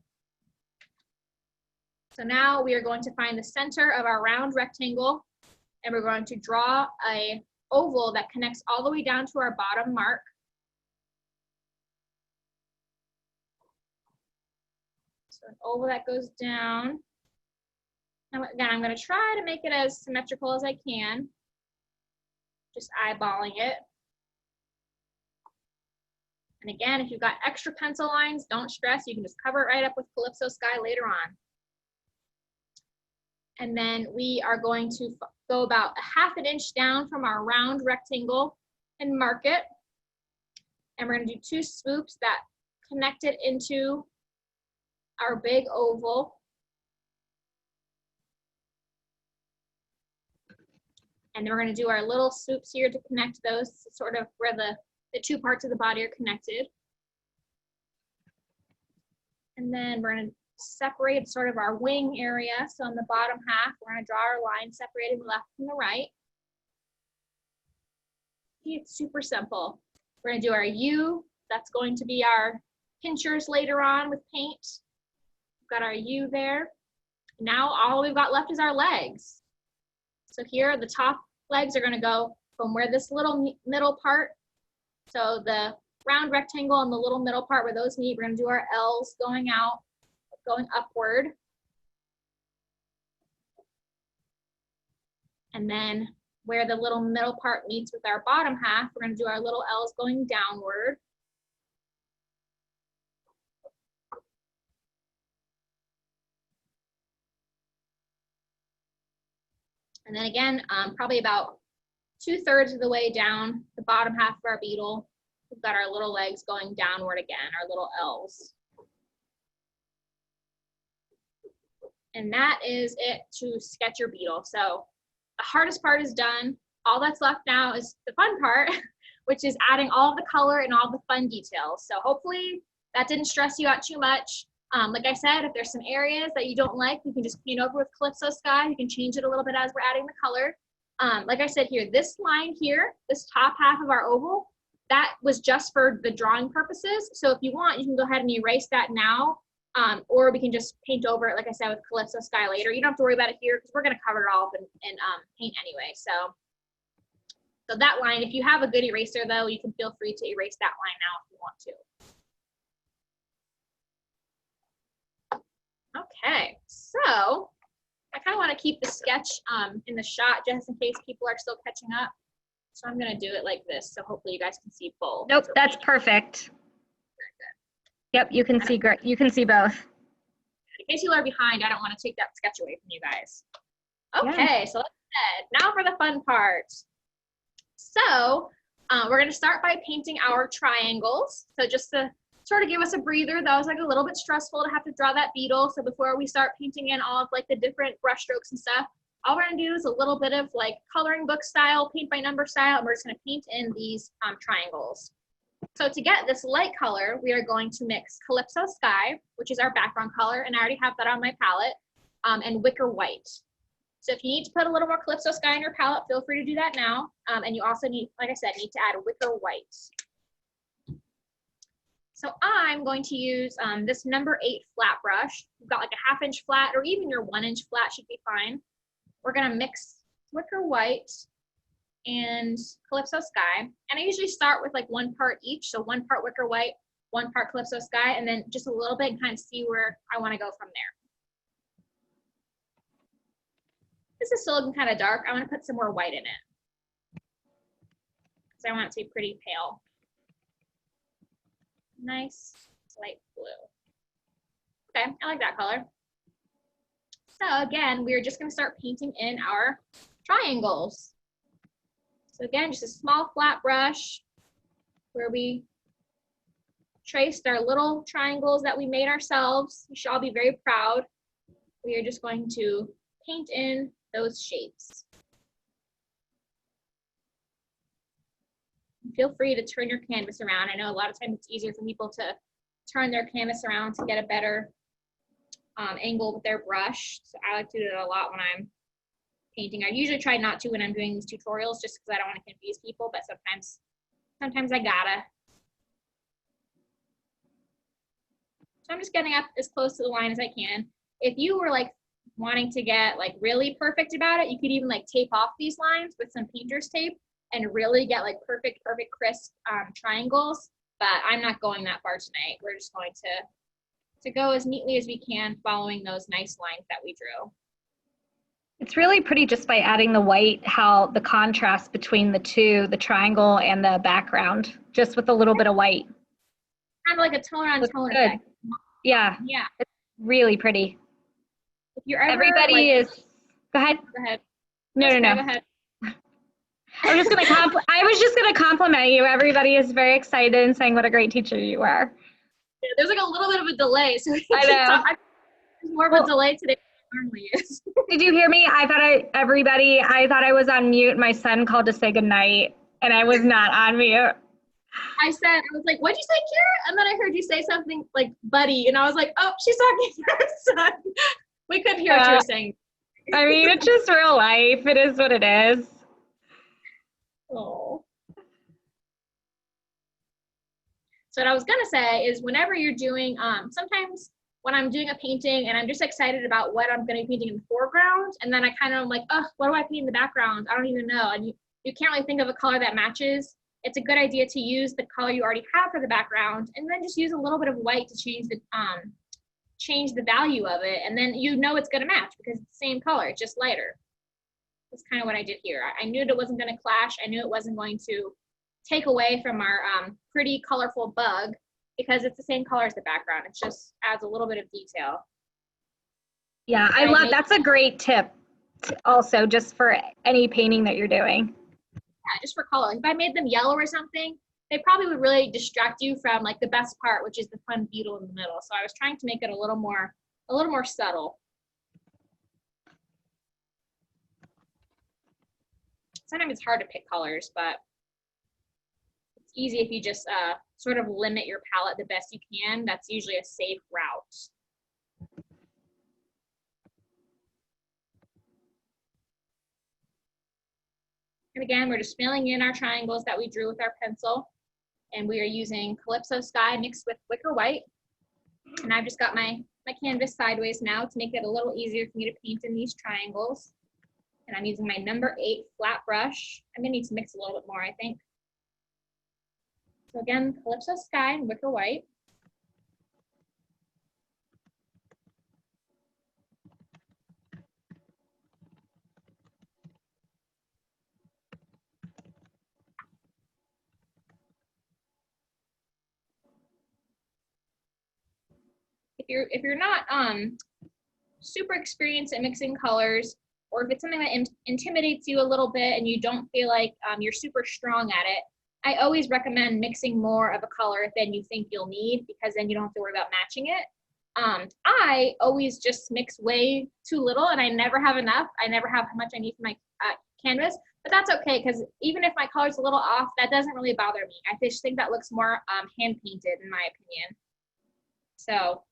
So now we are going to find the center of our round rectangle, and we're going to draw a oval that connects all the way down to our bottom mark. So an oval that goes down. Now again, I'm going to try to make it as symmetrical as I can. Just eyeballing it. And again, if you've got extra pencil lines, don't stress. You can just cover it right up with Calypso Sky later on. And then we are going to go about a ½ inch down from our round rectangle and mark it. And we're going to do 2 swoops that connect it into our big oval. And then we're going to do our little swoops here to connect those to sort of where the 2 parts of the body are connected. And then we're going to separate sort of our wing area. So on the bottom half, we're going to draw our line separating the left from the right. It's super simple. We're going to do our U. That's going to be our pinchers later on with paint. We've got our U there. Now all we've got left is our legs. So here, the top legs are going to go from where this little middle part, so the round rectangle and the little middle part where those meet, we're going to do our L's going out, going upward. And then where the little middle part meets with our bottom half, we're going to do our little L's going downward. And then again, probably about 2/3 of the way down the bottom half of our beetle, we've got our little legs going downward again, our little L's. And that is it to sketch your beetle. So the hardest part is done. All that's left now is the fun part, which is adding all of the color and all the fun details. So hopefully that didn't stress you out too much. Like I said, if there's some areas that you don't like, you can just paint over with Calypso Sky. You can change it a little bit as we're adding the color. Like I said here, this line here, this top half of our oval, that was just for the drawing purposes. So if you want, you can go ahead and erase that now, or we can just paint over it, like I said, with Calypso Sky later. You don't have to worry about it here because we're going to cover it all up in paint anyway. So that line, if you have a good eraser though, you can feel free to erase that line now if you want to. Okay, so I kind of want to keep the sketch in the shot just in case people are still catching up. So I'm going to do it like this. So hopefully you guys can see both. Nope, that's perfect. Yep, you can see great. You can see both. In case you are behind, I don't want to take that sketch away from you guys. Okay, so let's head. Now for the fun part. So we're going to start by painting our triangles. So just to sort of give us a breather. That was like a little bit stressful to have to draw that beetle. So before we start painting in all of like the different brush strokes and stuff, all we're gonna do is a little bit of like coloring book style, paint by number style, and we're just gonna paint in these triangles. So to get this light color, we are going to mix Calypso Sky, which is our background color, and I already have that on my palette, and Wicker White. So if you need to put a little more Calypso Sky in your palette, feel free to do that now. And you also need, like I said, need to add Wicker White. So I'm going to use this number 8 flat brush. You've got like a 1/2 inch flat, or even your 1 inch flat should be fine. We're gonna mix Wicker White and Calypso Sky. And I usually start with like 1 part each. So 1 part Wicker White, 1 part Calypso Sky, and then just a little bit and kind of see where I wanna go from there. This is still looking kind of dark. I want to put some more white in it because I want it to be pretty pale. Nice light blue. Okay, I like that color. So again, we're just going to start painting in our triangles. So again, just a small flat brush where we traced our little triangles that we made ourselves. You should all be very proud. We are just going to paint in those shapes. Feel free to turn your canvas around. I know a lot of times it's easier for people to turn their canvas around to get a better angle with their brush. So I like to do it a lot when I'm painting. I usually try not to when I'm doing these tutorials just because I don't want to confuse people, but sometimes I gotta. So I'm just getting up as close to the line as I can. If you were like wanting to get like really perfect about it, you could even like tape off these lines with some painter's tape and really get like perfect crisp triangles, but I'm not going that far tonight. We're just going to go as neatly as we can following those nice lines that we drew. It's really pretty just by adding the white, how the contrast between the two, the triangle and the background, just with a little bit of white. Kind of like a tone on tone good. effect. Yeah. Yeah. It's really pretty. If you're ever Everybody like, is, go ahead. Go ahead. No. Go ahead. I was just gonna compliment you. Everybody is very excited and saying what a great teacher you are. Yeah, there's like a little bit of a delay, so I know. There's more of a delay today than it normally is. Did you hear me? I thought I was on mute. My son called to say goodnight, and I was not on mute. I was like, what'd you say, Kira? And then I heard you say something like buddy, and I was like, oh, she's talking to her son. We couldn't hear what you were saying. I mean, it's just real life. It is what it is. Oh. So what I was gonna say is whenever you're doing, sometimes when I'm doing a painting and I'm just excited about what I'm gonna be painting in the foreground, and then I kind of am like, oh, what do I paint in the background? I don't even know. And you can't really think of a color that matches. It's a good idea to use the color you already have for the background, and then just use a little bit of white to change the value of it, and then you know it's gonna match because it's the same color, it's just lighter. That's kind of what I did here. I knew that it wasn't going to clash. I knew it wasn't going to take away from our pretty colorful bug because it's the same color as the background. It just adds a little bit of detail. Yeah, I love, that's a great tip also just for any painting that you're doing. Yeah, just for color. If I made them yellow or something, they probably would really distract you from like the best part, which is the fun beetle in the middle. So I was trying to make it a little more subtle. Sometimes it's hard to pick colors, but it's easy if you just sort of limit your palette the best you can. That's usually a safe route. And again, we're just filling in our triangles that we drew with our pencil. And we are using Calypso Sky mixed with Wicker White. And I've just got my canvas sideways now to make it a little easier for me to paint in these triangles. And I'm using my number 8 flat brush. I'm gonna need to mix a little bit more, I think. So again, Calypso Sky and Wicker White. If you're not super experienced at mixing colors, or if it's something that intimidates you a little bit and you don't feel like you're super strong at it, I always recommend mixing more of a color than you think you'll need, because then you don't have to worry about matching it. I always just mix way too little, and I never have enough. I never have how much I need for my canvas, but that's okay, because even if my color's a little off, that doesn't really bother me. I just think that looks more hand painted, in my opinion. So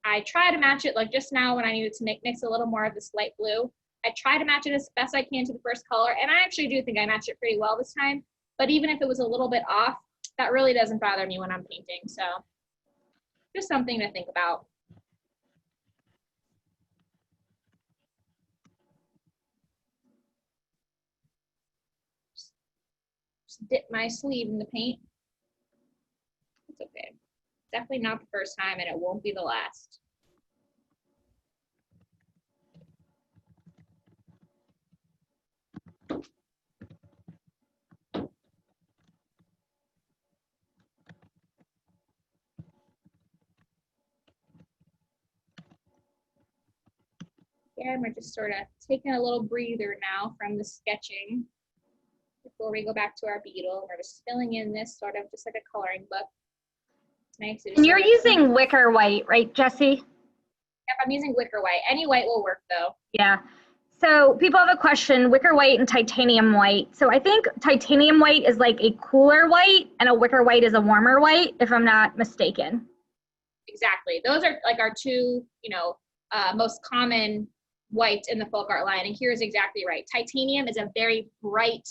I try to match it, like just now when I needed to mix a little more of this light blue. I try to match it as best I can to the first color, and I actually do think I matched it pretty well this time. But even if it was a little bit off, that really doesn't bother me when I'm painting. So just something to think about. Just dip my sleeve in the paint. It's okay. Definitely not the first time, and it won't be the last. Again, we're just sort of taking a little breather now from the sketching before we go back to our beetle. We're just filling in this sort of just like a coloring book. It's nice to just And you're sort of, using wicker white, right, Jesse? yep, I'm using wicker white. Any white will work though. Yeah. So people have a question, wicker white and titanium white. So I think titanium white is like a cooler white and a wicker white is a warmer white, if I'm not mistaken. Exactly. Those are like our two, most common whites in the FolkArt line. And here's exactly right. Titanium is a very bright,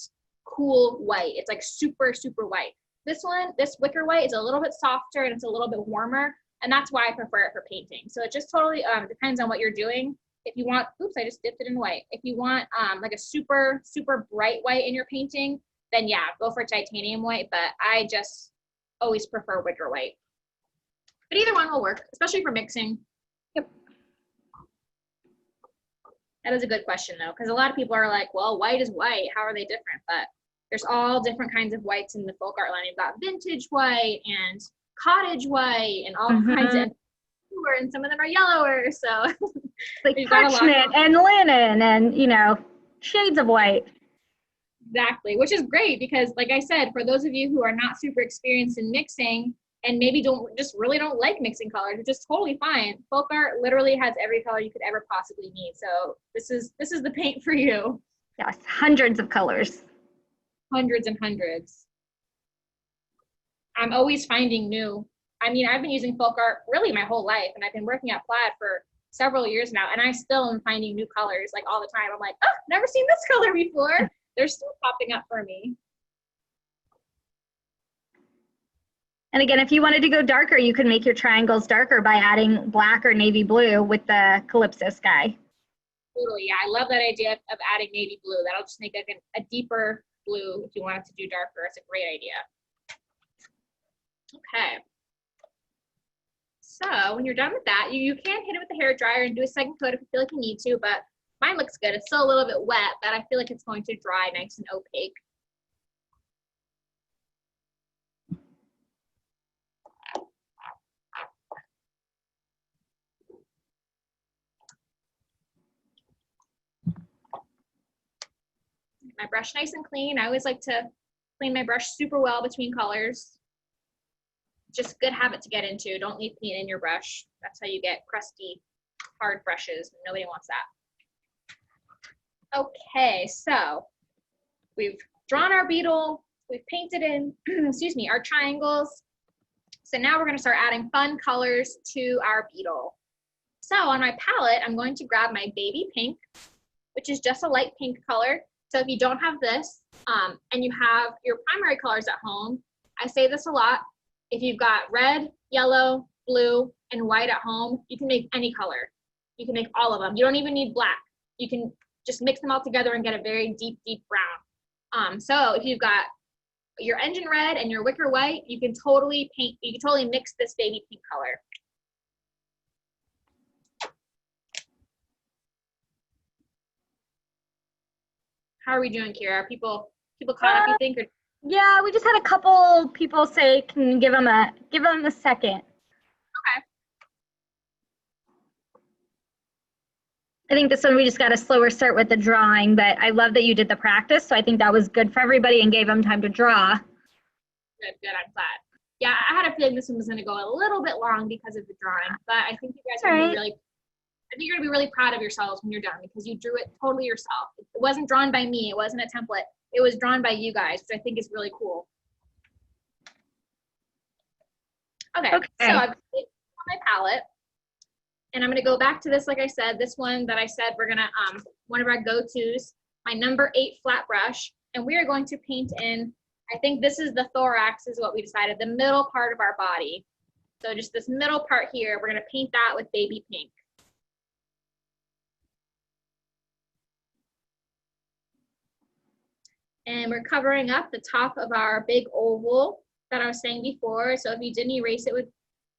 cool white. It's like super, super white. This one, this wicker white is a little bit softer and it's a little bit warmer. And that's why I prefer it for painting. So it just totally depends on what you're doing. If you want, oops, I just dipped it in white. If you want like a super, super bright white in your painting, then yeah, go for titanium white. But I just always prefer wicker white. But either one will work, especially for mixing. Yep. That is a good question though, because a lot of people are like, well, white is white. How are they different? But there's all different kinds of whites in the FolkArt line. You've got vintage white and cottage white and all kinds of, and some of them are yellower. So like parchment and linen and, shades of white. Exactly, which is great because like I said, for those of you who are not super experienced in mixing and maybe really don't like mixing colors, which is totally fine. FolkArt literally has every color you could ever possibly need. So this is the paint for you. Yes, hundreds of colors. Hundreds and hundreds. I'm always finding new. I mean, I've been using FolkArt really my whole life, and I've been working at Plaid for several years now, and I still am finding new colors like all the time. I'm like, oh, never seen this color before. They're still popping up for me. And again, if you wanted to go darker, you could make your triangles darker by adding black or navy blue with the Calypso Sky. Totally, yeah. I love that idea of adding navy blue. That'll just make a deeper blue if you want it to do darker. It's a great idea. Okay. So when you're done with that, you can hit it with the hair dryer and do a second coat if you feel like you need to, but mine looks good. It's still a little bit wet, but I feel like it's going to dry nice and opaque. My brush nice and clean. I always like to clean my brush super well between colors. Just good habit to get into. Don't leave paint in your brush. That's how you get crusty, hard brushes. Nobody wants that. Okay, so we've drawn our beetle. We've painted in, excuse me, our triangles. So now we're going to start adding fun colors to our beetle. So on my palette, I'm going to grab my baby pink, which is just a light pink color. So if you don't have this and you have your primary colors at home, I say this a lot. If you've got red, yellow, blue, and white at home, you can make any color. You can make all of them. You don't even need black. You can just mix them all together and get a very deep, deep brown. So if you've got your engine red and your wicker white, you can totally mix this baby pink color. How are we doing, Kira? People caught up, you think? Or? Yeah, we just had a couple people say, can you give them a second? Okay. I think this one we just got a slower start with the drawing, but I love that you did the practice. So I think that was good for everybody and gave them time to draw. Good, good, I'm glad. Yeah, I had a feeling this one was gonna go a little bit long because of the drawing, but I think you guys are gonna be really, I think you're gonna be really proud of yourselves when you're done because you drew it totally yourself. It wasn't drawn by me, it wasn't a template. It was drawn by you guys, which I think is really cool. Okay. So I've put my palette, and I'm gonna go back to this, like I said, this one that I said we're gonna, one of our go-tos, my number 8 flat brush, and we are going to paint in, I think this is the thorax is what we decided, the middle part of our body. So just this middle part here, we're gonna paint that with baby pink. And we're covering up the top of our big oval that I was saying before. So if you didn't erase it with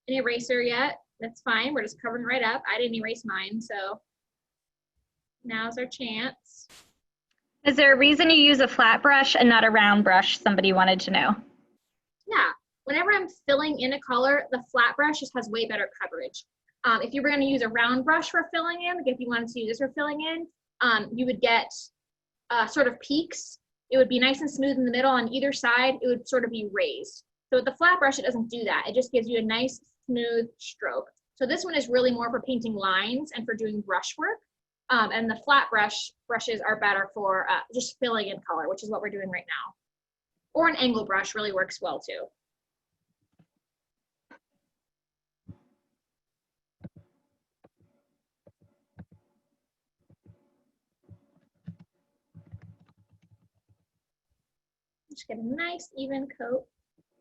an eraser yet, that's fine. We're just covering right up. I didn't erase mine, so now's our chance. Is there a reason you use a flat brush and not a round brush? Somebody wanted to know. Yeah, whenever I'm filling in a color, the flat brush just has way better coverage. If you were going to use a round brush for filling in, like if you wanted to use this for filling in, you would get sort of peaks. It would be nice and smooth in the middle. On either side, it would sort of be raised. So with the flat brush, it doesn't do that. It just gives you a nice, smooth stroke. So this one is really more for painting lines and for doing brush work. And the flat brushes are better for just filling in color, which is what we're doing right now. Or an angle brush really works well too. Just get a nice even coat.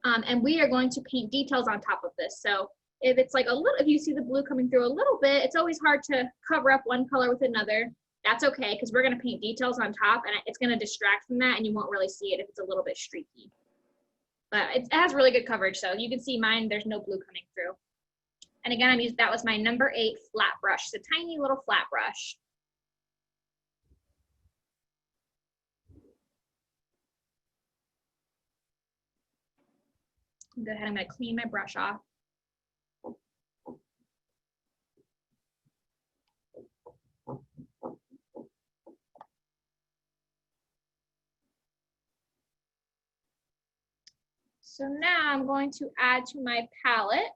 And we are going to paint details on top of this. So if it's like a little, if you see the blue coming through a little bit, it's always hard to cover up one color with another. That's okay, because we're gonna paint details on top and it's gonna distract from that and you won't really see it if it's a little bit streaky. But it has really good coverage, so you can see mine, there's no blue coming through. And again, that was my number 8 flat brush. It's a tiny little flat brush. Go ahead, I'm gonna clean my brush off. So now I'm going to add to my palette.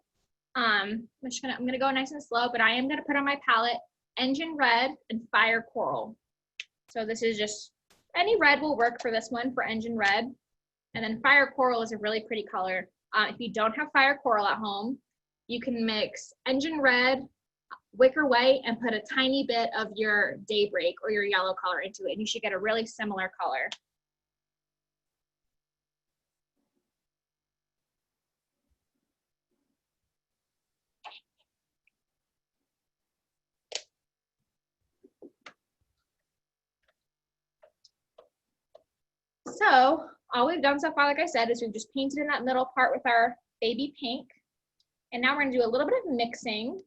I'm gonna go nice and slow, but I am gonna put on my palette Engine Red and Fire Coral. So this is just, any red will work for this one, for Engine Red. And then Fire Coral is a really pretty color. If you don't have Fire Coral at home, you can mix Engine Red, Wicker White, and put a tiny bit of your Daybreak or your yellow color into it, and you should get a really similar color. So all we've done so far, like I said, is we've just painted in that middle part with our baby pink. And now we're gonna do a little bit of mixing.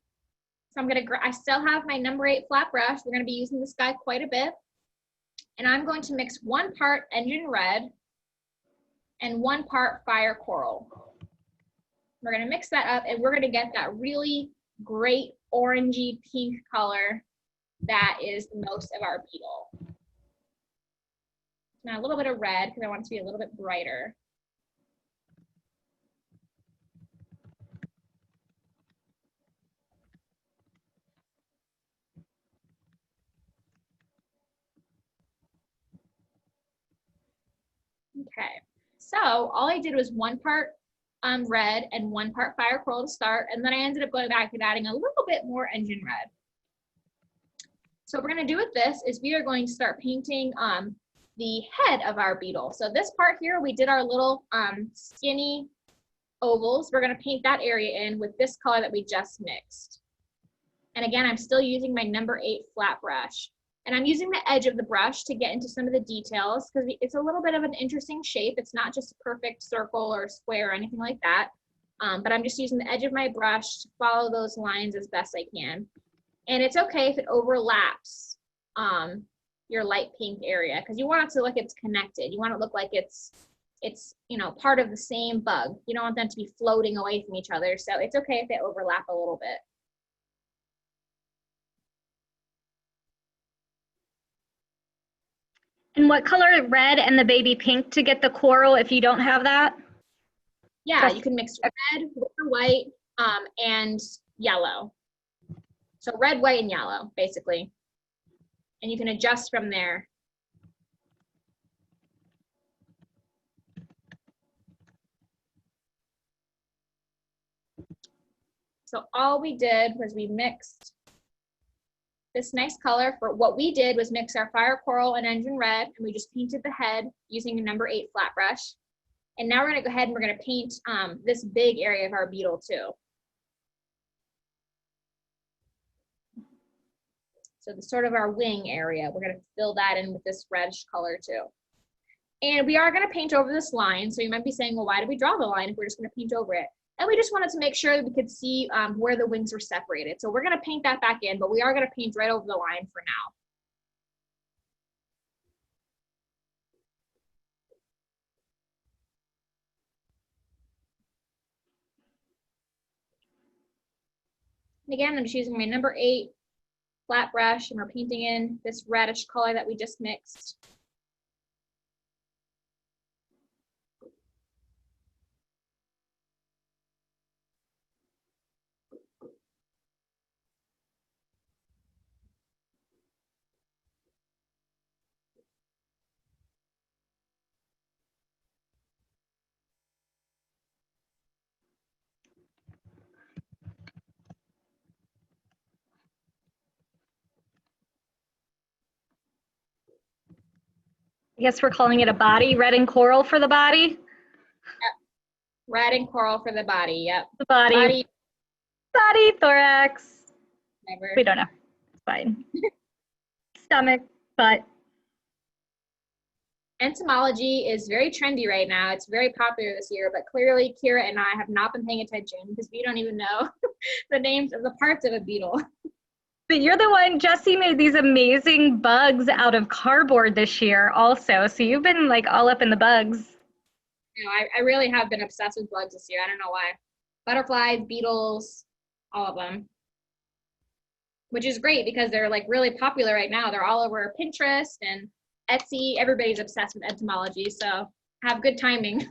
So I still have my number 8 flat brush. We're gonna be using this guy quite a bit. And I'm going to mix 1 part Engine Red and 1 part Fire Coral. We're gonna mix that up and we're gonna get that really great orangey pink color that is most of our beetle. Now a little bit of red because I want it to be a little bit brighter. Okay, so all I did was 1 part red and 1 part Fire Coral to start, and then I ended up going back and adding a little bit more Engine Red. So what we're gonna do with this is we are going to start painting the head of our beetle. So this part here, we did our little skinny ovals. We're gonna paint that area in with this color that we just mixed. And again, I'm still using my number 8 flat brush. And I'm using the edge of the brush to get into some of the details because it's a little bit of an interesting shape. It's not just a perfect circle or square or anything like that. But I'm just using the edge of my brush to follow those lines as best I can. And it's okay if it overlaps your light pink area because you want it to look like it's connected. You want it to look like it's part of the same bug. You don't want them to be floating away from each other. So it's okay if they overlap a little bit. And what color red and the baby pink to get the coral if you don't have that? Yeah, you can mix red, wicker white, and yellow. So red, white, and yellow, basically. And you can adjust from there. So all we did was we mixed this nice color. For what we did was mix our fire coral and engine red, and we just painted the head using a number 8 flat brush. And now we're gonna go ahead and we're gonna paint this big area of our beetle too. So the sort of our wing area, we're gonna fill that in with this reddish color too. And we are gonna paint over this line. So you might be saying, well, why did we draw the line if we're just gonna paint over it? And we just wanted to make sure that we could see where the wings were separated. So we're gonna paint that back in, but we are gonna paint right over the line for now. And again, I'm just using my number 8 flat brush, and we're painting in this reddish color that we just mixed. I guess we're calling it a body, red and coral for the body. Red and coral for the body, yep. The body, thorax. Whatever. We don't know. It's fine. Stomach, butt. Entomology is very trendy right now. It's very popular this year, but clearly Kira and I have not been paying attention because we don't even know the names of the parts of a beetle. But you're the one, Jesse made these amazing bugs out of cardboard this year also. So you've been like all up in the bugs. You know, I really have been obsessed with bugs this year. I don't know why. Butterflies, beetles, all of them. Which is great because they're like really popular right now. They're all over Pinterest and Etsy. Everybody's obsessed with entomology, so have good timing.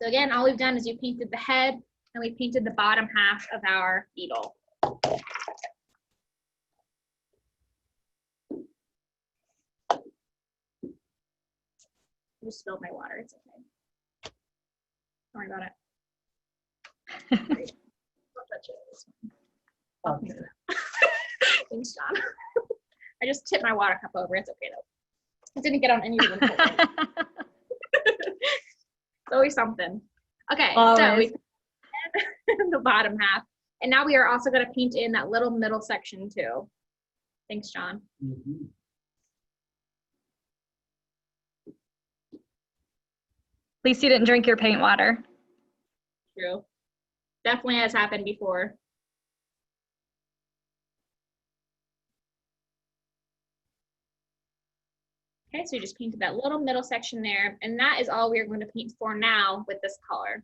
So again, all we've done is you painted the head and we painted the bottom half of our beetle. I just spilled my water, it's okay. Don't worry about it. Don't touch it. I'll clean it up. Thanks, John. I just tipped my water cup over, it's okay though. It didn't get on any of them. It's always something. Okay, so we painted the bottom half. And now we are also going to paint in that little middle section too. Thanks, John. Mhm. At least you didn't drink your paint water. True. Definitely has happened before. Okay, so we just painted that little middle section there, and that is all we are going to paint for now with this color.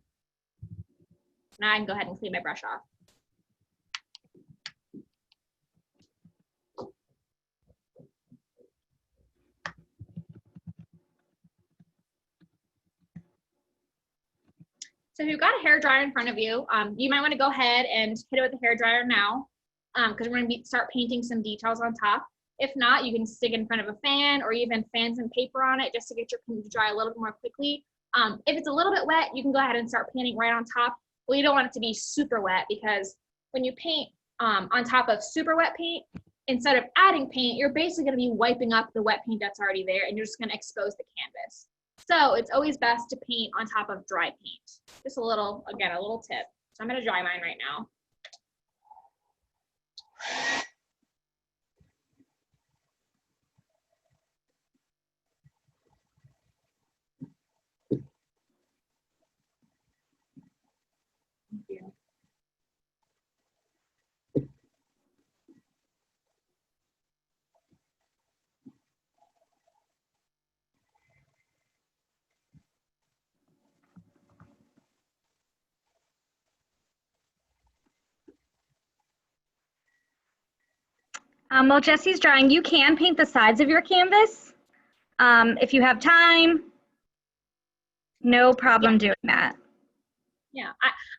Now I can go ahead and clean my brush off. So if you've got a hairdryer in front of you, you might want to go ahead and hit it with the hairdryer now, because we're going to start painting some details on top. If not, you can stick it in front of a fan or even fan some paper on it just to get your paint to dry a little bit more quickly. If it's a little bit wet, you can go ahead and start painting right on top. Well, you don't want it to be super wet because when you paint on top of super wet paint, instead of adding paint, you're basically going to be wiping up the wet paint that's already there and you're just going to expose the canvas. So it's always best to paint on top of dry paint. Just a little, again, a little tip. So I'm going to dry mine right now. While Jesse's drawing, you can paint the sides of your canvas. If you have time, no problem doing that. Yeah,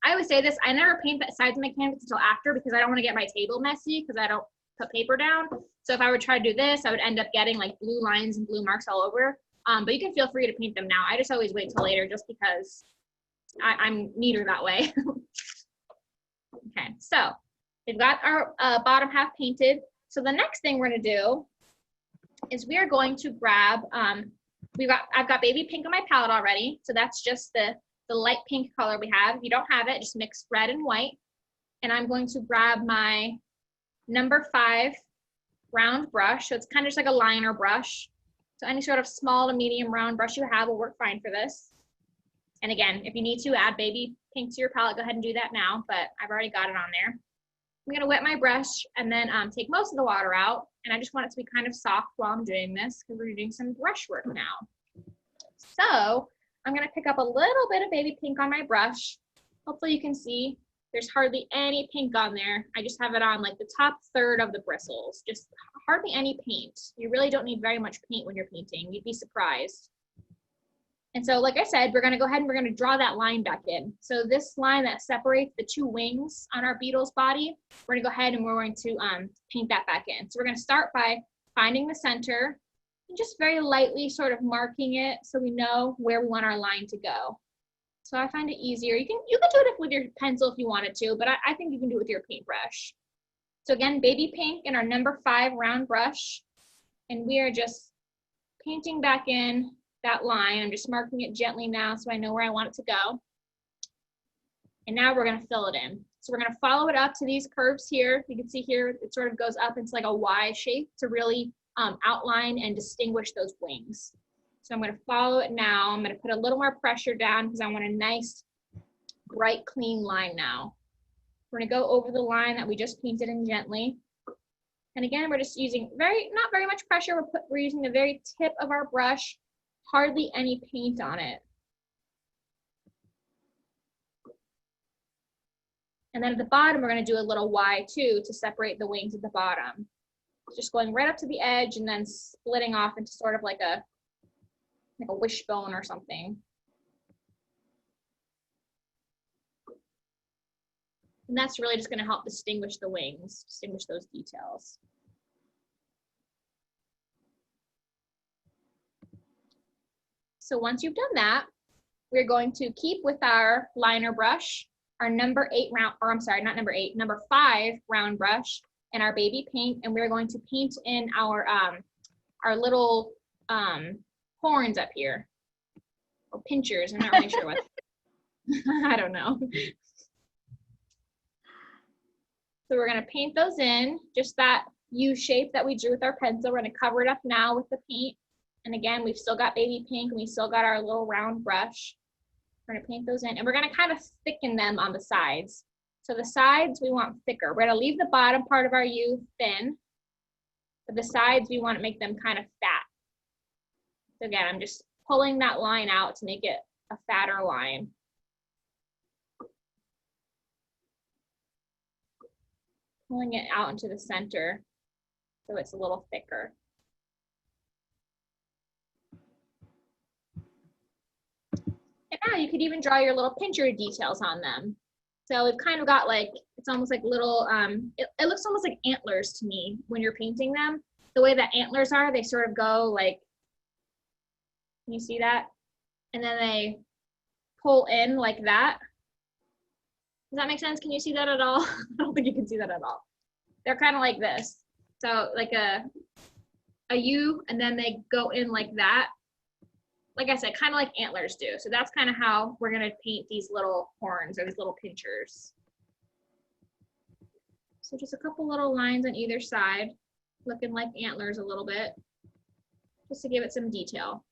I always say this, I never paint the sides of my canvas until after because I don't want to get my table messy because I don't put paper down. So if I would try to do this, I would end up getting like blue lines and blue marks all over. But you can feel free to paint them now. I just always wait till later just because I'm neater that way. Okay, so we've got our bottom half painted. So the next thing we're gonna do is we are going to grab, I've got baby pink on my palette already. So that's just the light pink color we have. If you don't have it, just mix red and white. And I'm going to grab my number 5 round brush. So it's kind of just like a liner brush. So any sort of small to medium round brush you have will work fine for this. And again, if you need to add baby pink to your palette, go ahead and do that now, but I've already got it on there. I'm gonna wet my brush and then take most of the water out. And I just want it to be kind of soft while I'm doing this because we're doing some brush work now. So I'm gonna pick up a little bit of baby pink on my brush. Hopefully you can see there's hardly any pink on there. I just have it on like the top third of the bristles, just hardly any paint. You really don't need very much paint when you're painting. You'd be surprised. And so, like I said, we're gonna go ahead and we're gonna draw that line back in. So this line that separates the 2 wings on our beetle's body, we're gonna go ahead and we're going to paint that back in. So we're gonna start by finding the center and just very lightly sort of marking it so we know where we want our line to go. So I find it easier. You can do it with your pencil if you wanted to, but I think you can do it with your paintbrush. So again, baby pink in our number 5 round brush, and we are just painting back in that line. I'm just marking it gently now so I know where I want it to go. And now we're gonna fill it in. So we're gonna follow it up to these curves here. You can see here, it sort of goes up into like a Y shape to really outline and distinguish those wings. So I'm gonna follow it now. I'm gonna put a little more pressure down because I want a nice, bright, clean line now. We're gonna go over the line that we just painted in gently. And again, we're just using not very much pressure. We're using the very tip of our brush, hardly any paint on it. And then at the bottom, we're gonna do a little Y too to separate the wings at the bottom. Just going right up to the edge and then splitting off into sort of like a wishbone or something. And that's really just gonna help distinguish the wings, distinguish those details. So once you've done that, we're going to keep with our liner brush, our number 8 round, or I'm sorry, not number 8, number 5 round brush, and our baby pink, and we're going to paint in our little horns up here, or pinchers. I'm not really sure what. I don't know. So we're gonna paint those in, just that U shape that we drew with our pencil. We're gonna cover it up now with the paint. And again, we've still got baby pink and we still got our little round brush. We're gonna paint those in and we're gonna kind of thicken them on the sides. So the sides we want thicker. We're gonna leave the bottom part of our U thin, but the sides we want to make them kind of fat. So again, I'm just pulling that line out to make it a fatter line. Pulling it out into the center so it's a little thicker. And now you could even draw your little pincher details on them. So we've kind of got like, it's almost like little, it looks almost like antlers to me when you're painting them. The way that antlers are, they sort of go like, can you see that? And then they pull in like that. Does that make sense? Can you see that at all? I don't think you can see that at all. They're kind of like this. So like a U, and then they go in like that. Like I said, kind of like antlers do. So that's kind of how we're gonna paint these little horns or these little pinchers. So just a couple little lines on either side, looking like antlers a little bit, just to give it some detail,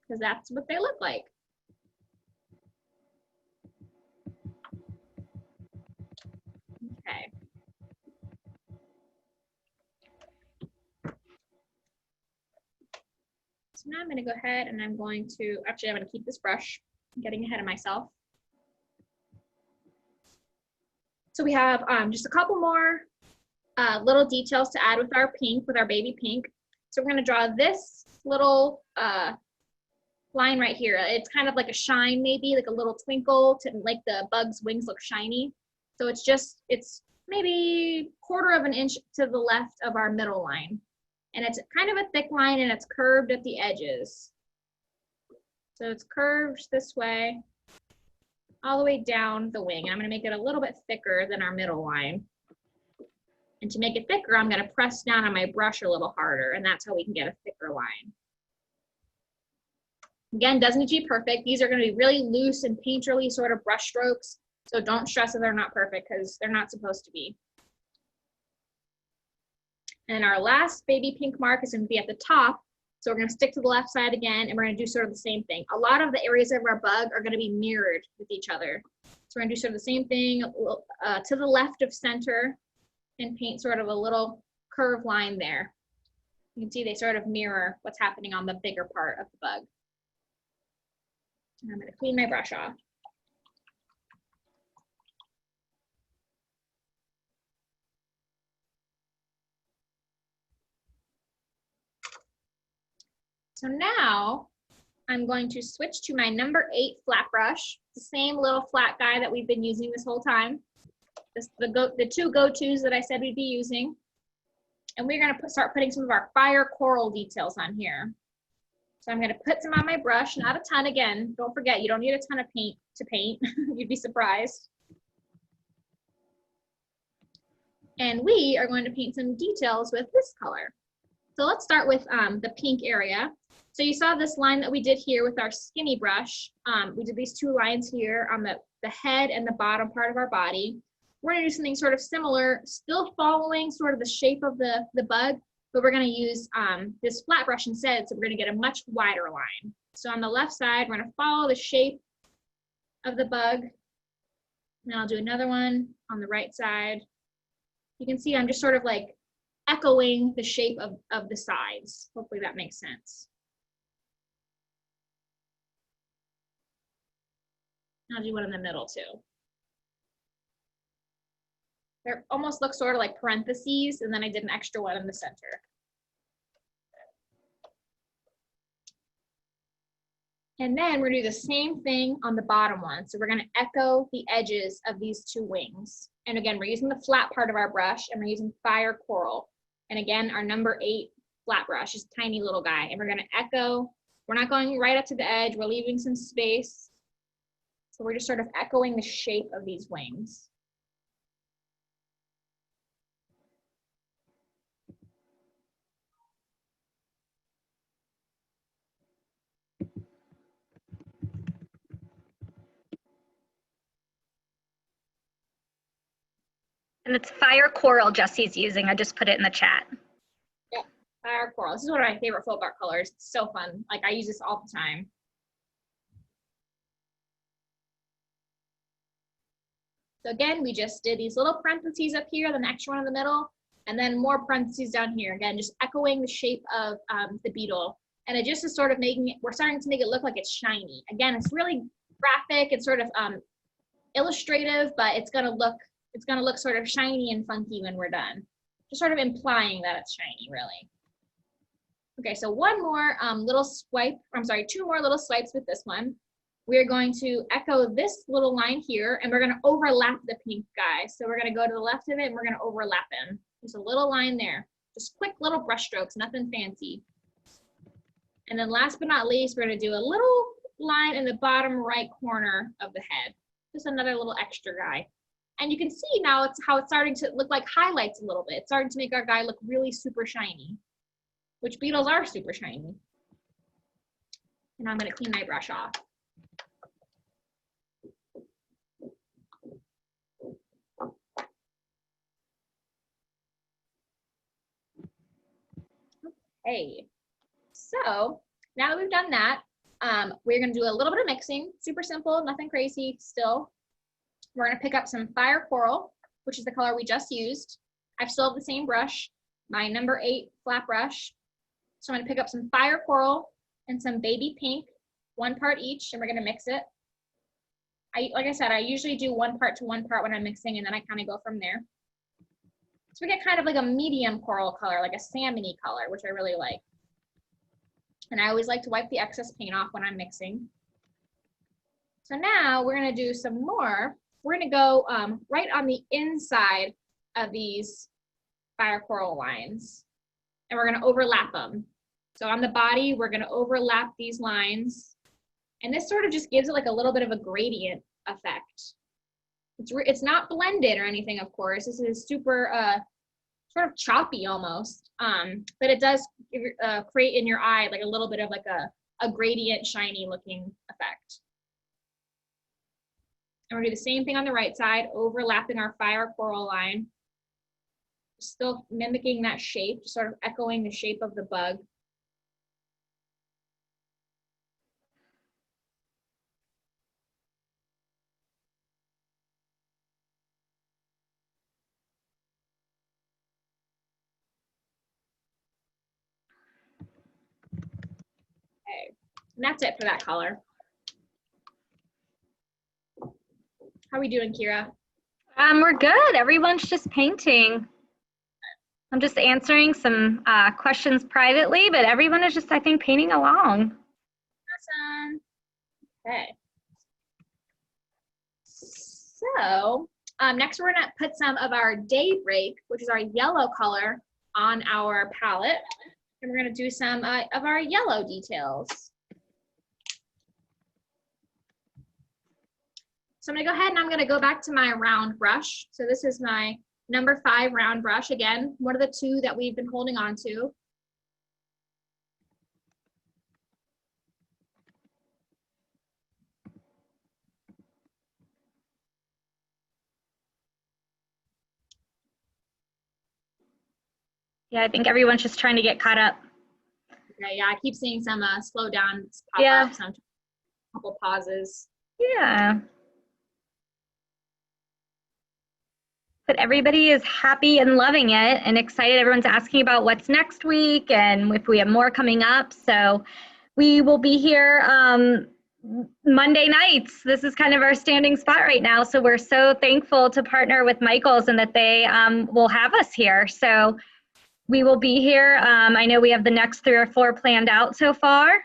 because that's what they look like. Okay. So now I'm going to go ahead and I'm going to keep this brush. I'm getting ahead of myself. So we have just a couple more little details to add with our pink, with our baby pink. So we're gonna draw this little line right here. It's kind of like a shine, maybe like a little twinkle to make the bug's wings look shiny. So it's maybe 1/4 of an inch to the left of our middle line. And it's kind of a thick line and it's curved at the edges. So it's curved this way, all the way down the wing. And I'm gonna make it a little bit thicker than our middle line. And to make it thicker, I'm gonna press down on my brush a little harder, and that's how we can get a thicker line. Again, doesn't need to be perfect. These are gonna be really loose and painterly sort of brush strokes. So don't stress if they're not perfect because they're not supposed to be. And our last baby pink mark is gonna be at the top. So we're gonna stick to the left side again, and we're gonna do sort of the same thing. A lot of the areas of our bug are gonna be mirrored with each other. So we're gonna do sort of the same thing to the left of center and paint sort of a little curved line there. You can see they sort of mirror what's happening on the bigger part of the bug. And I'm gonna clean my brush off. So now I'm going to switch to my number 8 flat brush, the same little flat guy that we've been using this whole time. The two go-tos that I said we'd be using. And we're gonna start putting some of our fire coral details on here. So I'm gonna put some on my brush, not a ton again. Don't forget, you don't need a ton of paint to paint. You'd be surprised. And we are going to paint some details with this color. So let's start with the pink area. So you saw this line that we did here with our skinny brush. We did these 2 lines here on the head and the bottom part of our body. We're gonna do something sort of similar, still following sort of the shape of the bug, but we're gonna use this flat brush instead, so we're gonna get a much wider line. So on the left side, we're gonna follow the shape of the bug, and I'll do another one on the right side. You can see I'm just sort of like echoing the shape of the sides. Hopefully that makes sense. I'll do one in the middle too. They almost look sort of like parentheses, and then I did an extra one in the center. And then we're gonna do the same thing on the bottom one. So we're gonna echo the edges of these 2 wings. And again, we're using the flat part of our brush, and we're using fire coral. And again, our number 8 flat brush is a tiny little guy. And we're gonna echo, we're not going right up to the edge, we're leaving some space. So we're just sort of echoing the shape of these wings. And it's fire coral Jesse's using. I just put it in the chat. Yep, fire coral. This is one of my favorite FolkArt colors. It's so fun. Like, I use this all the time. So again, we just did these little parentheses up here, the extra one in the middle, and then more parentheses down here. Again, just echoing the shape of the beetle. And it just is sort of making it, we're starting to make it look like it's shiny. Again, it's really graphic. It's sort of illustrative, but it's gonna look sort of shiny and funky when we're done. Just sort of implying that it's shiny, really. Okay, so one more little swipe, I'm sorry, 2 more little swipes with this one. We're going to echo this little line here, and we're gonna overlap the pink guy. So we're gonna go to the left of it, and we're gonna overlap him. There's a little line there. Just quick little brush strokes, nothing fancy. And then last but not least, we're gonna do a little line in the bottom right corner of the head. Just another little extra guy. And you can see now how it's starting to look like highlights a little bit. It's starting to make our guy look really super shiny, which beetles are super shiny. And I'm gonna clean my brush off. Okay, so now that we've done that, we're gonna do a little bit of mixing, super simple, nothing crazy still. We're gonna pick up some fire coral, which is the color we just used. I've still have the same brush, my number 8 flat brush. So I'm gonna pick up some fire coral and some baby pink, 1 part each, and we're gonna mix it. Like I said, I usually do 1 part to 1 part when I'm mixing, and then I kind of go from there. So we get kind of like a medium coral color, like a salmon-y color, which I really like. And I always like to wipe the excess paint off when I'm mixing. So now we're gonna do some more. We're gonna go right on the inside of these fire coral lines, and we're gonna overlap them. So on the body, we're gonna overlap these lines, and this sort of just gives it like a little bit of a gradient effect. It's not blended or anything, of course. This is super sort of choppy almost, but it does create in your eye like a little bit of like a gradient, shiny looking effect. And we're gonna do the same thing on the right side, overlapping our fire coral line. Still mimicking that shape, sort of echoing the shape of the bug. Okay, and that's it for that color. How are we doing, Kira? We're good. Everyone's just painting. I'm just answering some questions privately, but everyone is just, I think, painting along. Awesome. Okay. So next we're gonna put some of our Daybreak, which is our yellow color, on our palette. And we're gonna do some of our yellow details. So I'm gonna go ahead and I'm gonna go back to my round brush. So this is my number 5 round brush. Again, one of the 2 that we've been holding on to. Yeah, I think everyone's just trying to get caught up. Okay, yeah, I keep seeing some slow down pop Yeah. up, some couple pauses. Yeah. But everybody is happy and loving it and excited. Everyone's asking about what's next week and if we have more coming up. So we will be here Monday nights. This is kind of our standing spot right now. So we're so thankful to partner with Michaels and that they will have us here. So we will be here. I know we have the next 3 or 4 planned out so far.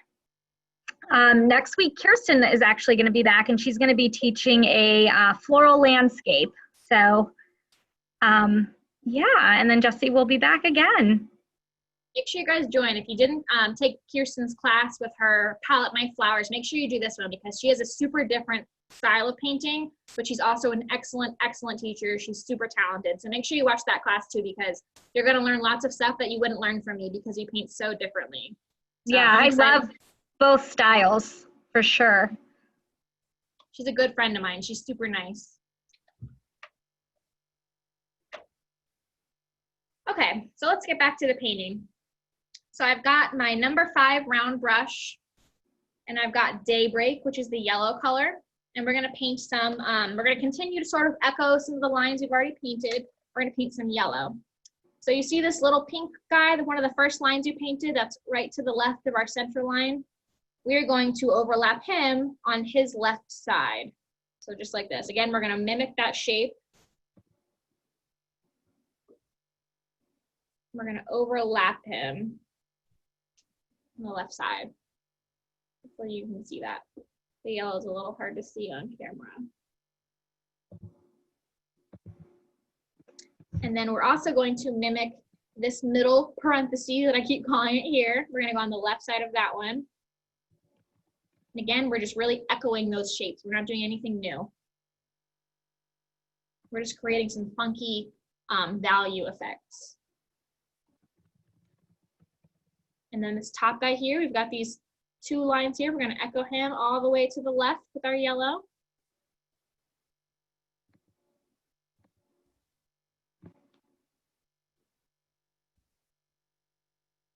Next week, Kirsten is actually going to be back and she's going to be teaching a floral landscape. So yeah, and then Jessie will be back again. Make sure you guys join. If you didn't take Kirsten's class with her palette My Flowers, make sure you do this one because she has a super different style of painting, but she's also an excellent, excellent teacher. She's super talented. So make sure you watch that class too because you're going to learn lots of stuff that you wouldn't learn from me because you paint so differently. So yeah, I love both styles for sure. She's a good friend of mine. She's super nice. Okay, so let's get back to the painting. So I've got my number 5 round brush and I've got Daybreak, which is the yellow color. And we're gonna paint some, we're gonna continue to sort of echo some of the lines we've already painted. We're gonna paint some yellow. So you see this little pink guy, one of the first lines you painted, that's right to the left of our center line. We're going to overlap him on his left side. So just like this. Again, we're gonna mimic that shape. We're gonna overlap him on the left side. Hopefully you can see that. The yellow is a little hard to see on camera. And then we're also going to mimic this middle parenthesis that I keep calling it here. We're gonna go on the left side of that one. And again, we're just really echoing those shapes. We're not doing anything new. We're just creating some funky value effects. And then this top guy here, we've got these 2 lines here. We're gonna echo him all the way to the left with our yellow.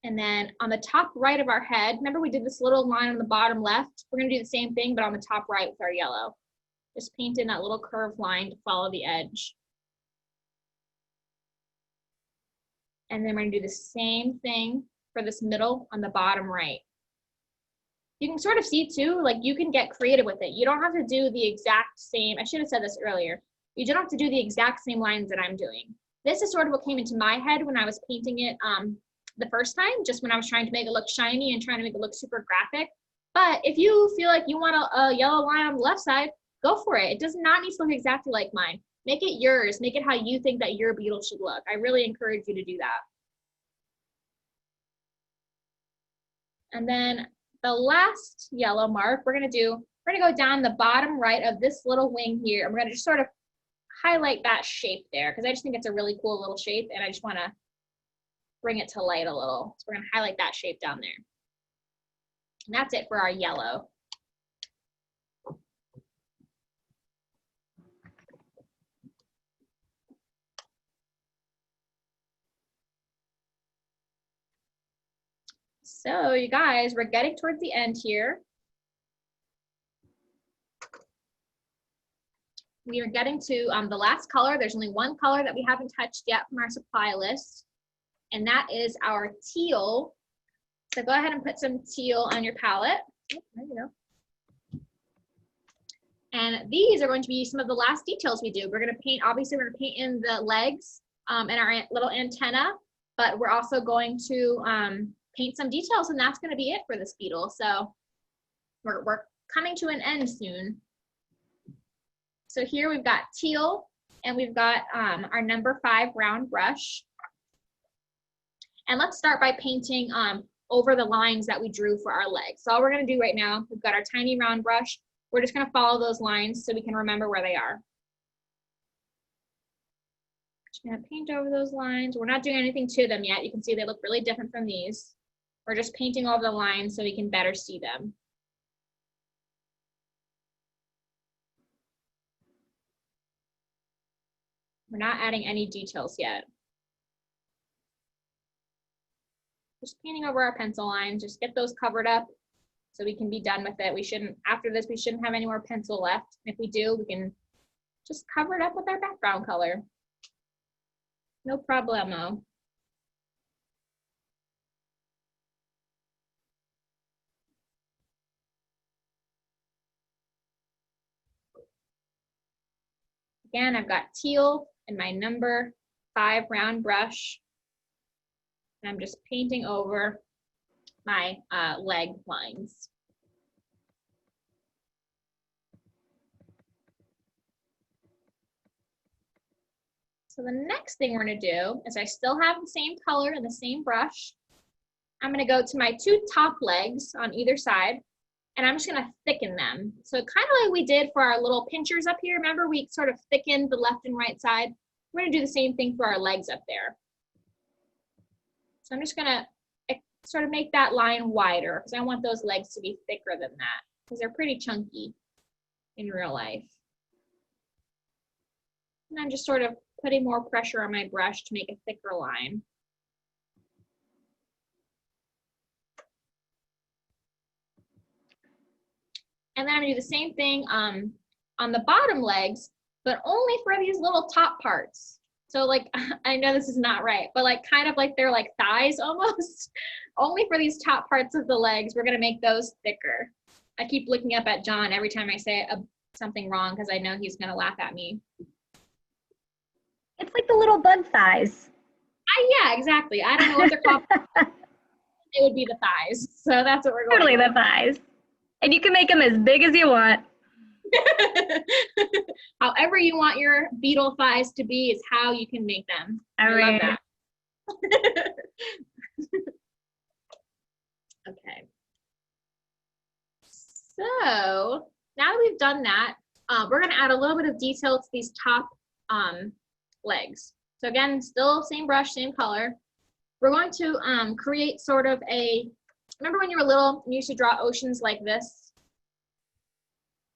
And then on the top right of our head, remember we did this little line on the bottom left? We're gonna do the same thing, but on the top right with our yellow. Just paint in that little curved line to follow the edge. And then we're gonna do the same thing for this middle on the bottom right. You can sort of see too, like you can get creative with it. You don't have to do the exact same, I should have said this earlier. You don't have to do the exact same lines that I'm doing. This is sort of what came into my head when I was painting it the first time, just when I was trying to make it look shiny and trying to make it look super graphic. But if you feel like you want a yellow line on the left side, go for it. It does not need to look exactly like mine. Make it yours. Make it how you think that your beetle should look. I really encourage you to do that. And then the last yellow mark we're gonna go down the bottom right of this little wing here, and we're gonna just sort of highlight that shape there, because I just think it's a really cool little shape, and I just wanna bring it to light a little. So we're gonna highlight that shape down there. And that's it for our yellow. So you guys, we're getting towards the end here. We are getting to the last color. There's only one color that we haven't touched yet from our supply list, and that is our teal. So go ahead and put some teal on your palette. Oh, there you go. And these are going to be some of the last details we do. We're going to paint, obviously we're going to paint in the legs and our little antenna, but we're also going to paint some details, and that's going to be it for this beetle. So we're coming to an end soon. So here we've got teal, and we've got our number 5 round brush. And let's start by painting over the lines that we drew for our legs. So all we're going to do right now, we've got our tiny round brush. We're just going to follow those lines so we can remember where they are. Just going to paint over those lines. We're not doing anything to them yet. You can see they look really different from these. We're just painting over the lines so we can better see them. We're not adding any details yet. Just painting over our pencil lines, just get those covered up so we can be done with it. We shouldn't, after this, we shouldn't have any more pencil left. If we do, we can just cover it up with our background color. No problemo. Again, I've got teal and my number 5 round brush. And I'm just painting over my leg lines. So the next thing we're going to do is I still have the same color and the same brush. I'm going to go to my 2 top legs on either side, and I'm just going to thicken them. So kind of like we did for our little pinchers up here. Remember, we sort of thickened the left and right side. We're going to do the same thing for our legs up there. So I'm just going to sort of make that line wider, because I want those legs to be thicker than that, because they're pretty chunky in real life. And I'm just sort of putting more pressure on my brush to make a thicker line. And then I'm gonna do the same thing on the bottom legs, but only for these little top parts. So like, I know this is not right, but like kind of like they're like thighs almost. Only for these top parts of the legs, we're gonna make those thicker. I keep looking up at John every time I say something wrong, because I know he's gonna laugh at me. It's like the little bug thighs. Yeah, exactly. I don't know what they're called. It would be the thighs. So that's what we're going Totally with. the thighs. And you can make them as big as you want. However you want your beetle thighs to be is how you can make them. I love that. Okay. So now that we've done that, we're going to add a little bit of detail to these top legs. So again, still same brush, same color. We're going to create sort of a, remember when you were little and you used to draw oceans like this?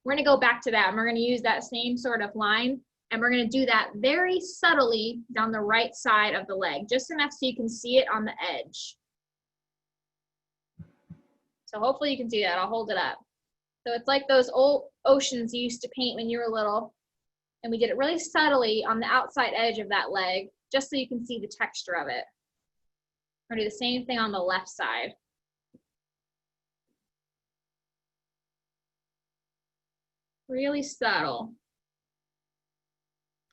We're going to go back to that, and we're going to use that same sort of line, and we're going to do that very subtly down the right side of the leg, just enough so you can see it on the edge. So hopefully you can see that. I'll hold it up. So it's like those old oceans you used to paint when you were little, and we did it really subtly on the outside edge of that leg, just so you can see the texture of it. We're going to do the same thing on the left side. Really subtle.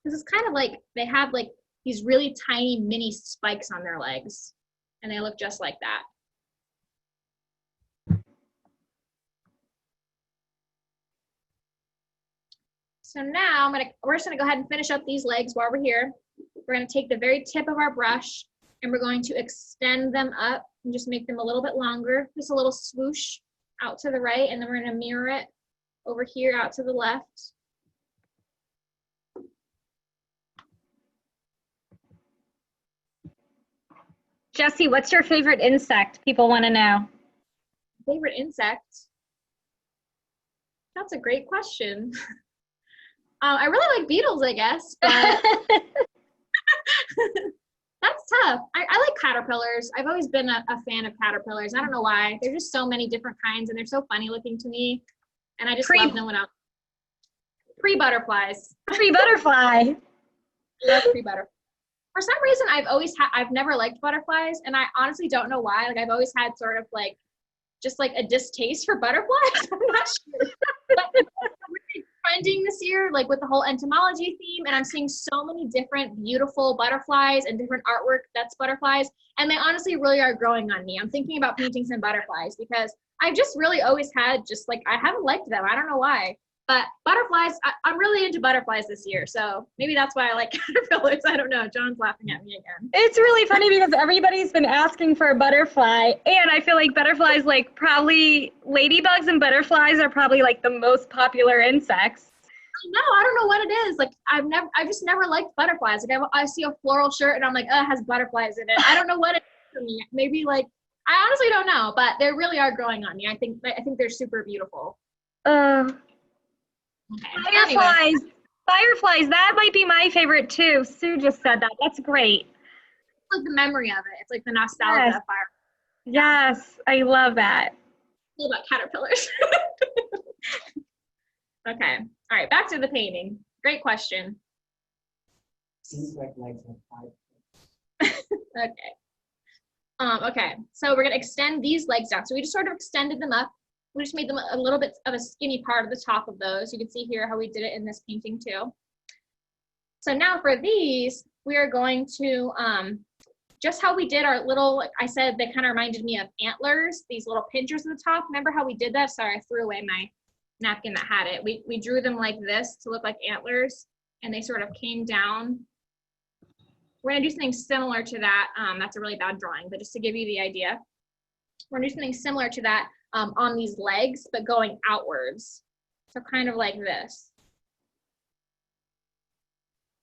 This is kind of like, they have like, these really tiny mini spikes on their legs. And they look just like that. So now we're just gonna go ahead and finish up these legs while we're here. We're gonna take the very tip of our brush and we're going to extend them up and just make them a little bit longer, just a little swoosh out to the right, and then we're gonna mirror it over here out to the left. Jessie, what's your favorite insect? People want to know. Favorite insect? That's a great question. I really like beetles, I guess, but that's tough. I like caterpillars. I've always been a fan of caterpillars. I don't know why. There's just so many different kinds, and they're so funny looking to me, and I just love them when I'm pre-butterflies. Pre-butterfly. Love pre-butterflies. For some reason, I've never liked butterflies, and I honestly don't know why. Like, I've always had sort of like, just like a distaste for butterflies. I'm not sure. But it's really trending this year, like with the whole entomology theme, and I'm seeing so many different beautiful butterflies and different artwork that's butterflies, and they honestly really are growing on me. I'm thinking about painting some butterflies because I've just really always had just like, I haven't liked them. I don't know why. But butterflies, I'm really into butterflies this year, so maybe that's why I like caterpillars. I don't know. John's laughing at me again. It's really funny because everybody's been asking for a butterfly, and I feel like butterflies, like probably ladybugs and butterflies are probably like the most popular insects. No, I don't know what it is. Like, I just never liked butterflies. Like, I see a floral shirt and I'm like, oh, it has butterflies in it. I don't know what it is for me. Maybe like, I honestly don't know, but they really are growing on me. I think they're super beautiful. Okay. Fireflies. Anyway. Fireflies, that might be my favorite too. Sue just said that. That's great. It's like the memory of it. It's like the nostalgia Yes. of fire. Yes, I love that. All about caterpillars. Okay. All right, back to the painting. Great question. Seems like legs have 5. Okay. Okay, so we're gonna extend these legs down. So we just sort of extended them up. We just made them a little bit of a skinny part of the top of those. You can see here how we did it in this painting too. So now for these, we are going to, just how we did our little, like I said, they kind of reminded me of antlers, these little pinchers at the top. Remember how we did that? Sorry, I threw away my napkin that had it. We drew them like this to look like antlers, and they sort of came down. We're gonna do something similar to that. That's a really bad drawing, but just to give you the idea. We're gonna do something similar to that on these legs, but going outwards. So kind of like this.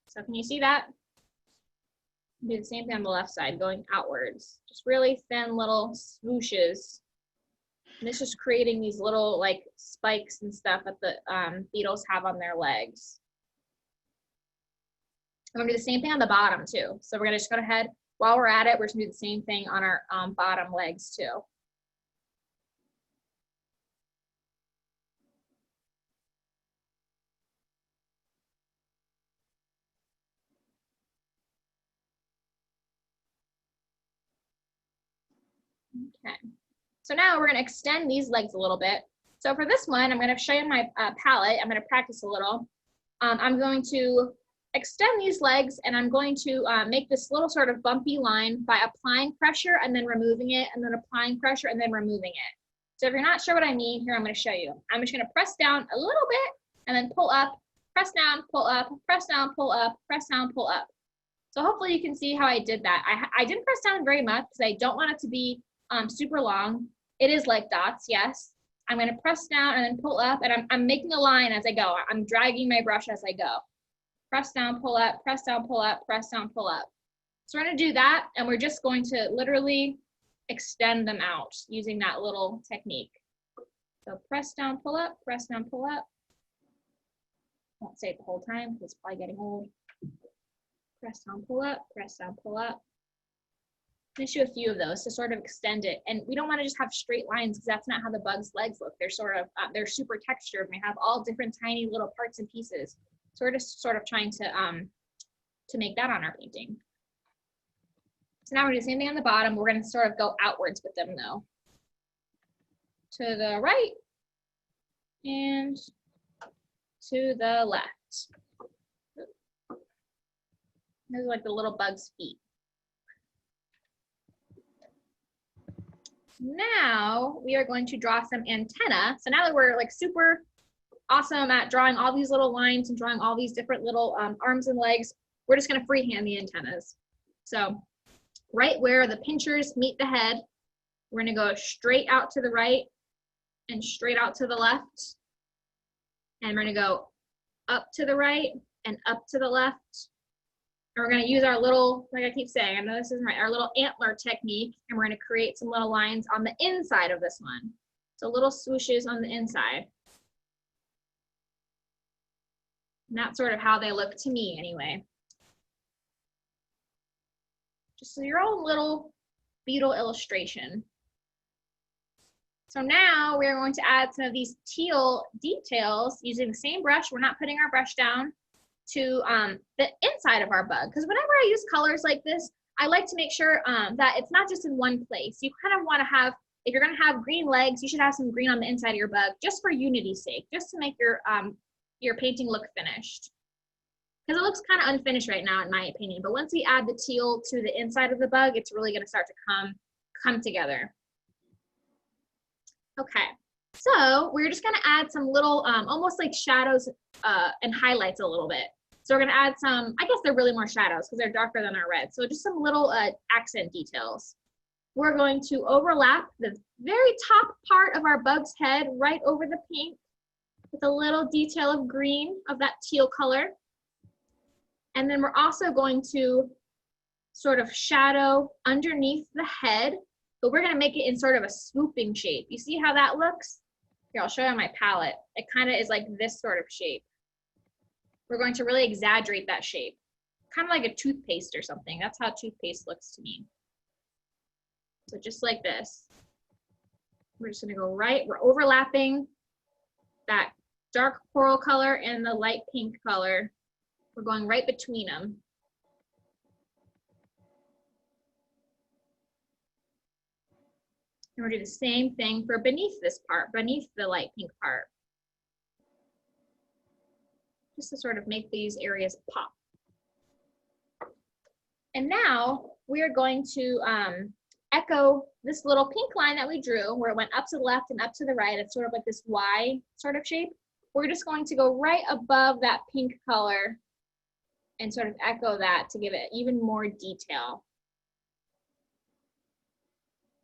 So can you see that? Do the same thing on the left side, going outwards. Just really thin little swooshes. And it's just creating these little like spikes and stuff that the beetles have on their legs. I'm gonna do the same thing on the bottom too. So we're gonna just go ahead, while we're at it, we're just gonna do the same thing on our bottom legs too. Okay, so now we're gonna extend these legs a little bit. So for this one, I'm gonna show you my palette. I'm gonna practice a little. I'm going to extend these legs, and I'm going to make this little sort of bumpy line by applying pressure and then removing it, and then applying pressure and then removing it. So if you're not sure what I mean, here I'm gonna show you. I'm just gonna press down a little bit and then pull up, press down, pull up, press down, pull up, press down, pull up. So hopefully you can see how I did that. I didn't press down very much because I don't want it to be super long. It is like dots, yes. I'm gonna press down and then pull up, and I'm making a line as I go. I'm dragging my brush as I go. Press down, pull up, press down, pull up, press down, pull up. So we're gonna do that, and we're just going to literally extend them out using that little technique. So press down, pull up, press down, pull up. Won't say it the whole time because it's probably getting old. Press down, pull up, press down, pull up. I'm gonna do a few of those to sort of extend it. And we don't want to just have straight lines because that's not how the bug's legs look. They're sort of, they're super textured and they have all different tiny little parts and pieces. So we're just sort of trying to make that on our painting. So now we're doing the same thing on the bottom. We're gonna sort of go outwards with them though. To the right and to the left. Those are like the little bug's feet. Now we are going to draw some antenna. So now that we're like super awesome at drawing all these little lines and drawing all these different little arms and legs, we're just gonna freehand the antennas. So right where the pinchers meet the head, we're gonna go straight out to the right and straight out to the left. And we're gonna go up to the right and up to the left. And we're gonna use our little, like I keep saying, I know this isn't right, our little antler technique, and we're gonna create some little lines on the inside of this one. So little swooshes on the inside. And that's sort of how they look to me anyway. Just your own little beetle illustration. So now we're going to add some of these teal details using the same brush. We're not putting our brush down to the inside of our bug. Because whenever I use colors like this, I like to make sure that it's not just in one place. You kind of want to have, if you're going to have green legs, you should have some green on the inside of your bug, just for unity's sake, just to make your painting look finished. Because it looks kind of unfinished right now, in my opinion. But once we add the teal to the inside of the bug, it's really going to start to come together. Okay, so we're just going to add some little, almost like shadows and highlights a little bit. So we're going to add some, I guess they're really more shadows because they're darker than our red. So just some little accent details. We're going to overlap the very top part of our bug's head right over the pink with a little detail of green of that teal color. And then we're also going to sort of shadow underneath the head, but we're gonna make it in sort of a swooping shape. You see how that looks? Here, I'll show you on my palette. It kind of is like this sort of shape. We're going to really exaggerate that shape. Kind of like a toothpaste or something. That's how toothpaste looks to me. So just like this. We're just gonna go right, we're overlapping that dark coral color and the light pink color. We're going right between them. And we're gonna do the same thing for beneath this part, beneath the light pink part. Just to sort of make these areas pop. And now we are going to echo this little pink line that we drew where it went up to the left and up to the right. It's sort of like this Y sort of shape. We're just going to go right above that pink color and sort of echo that to give it even more detail.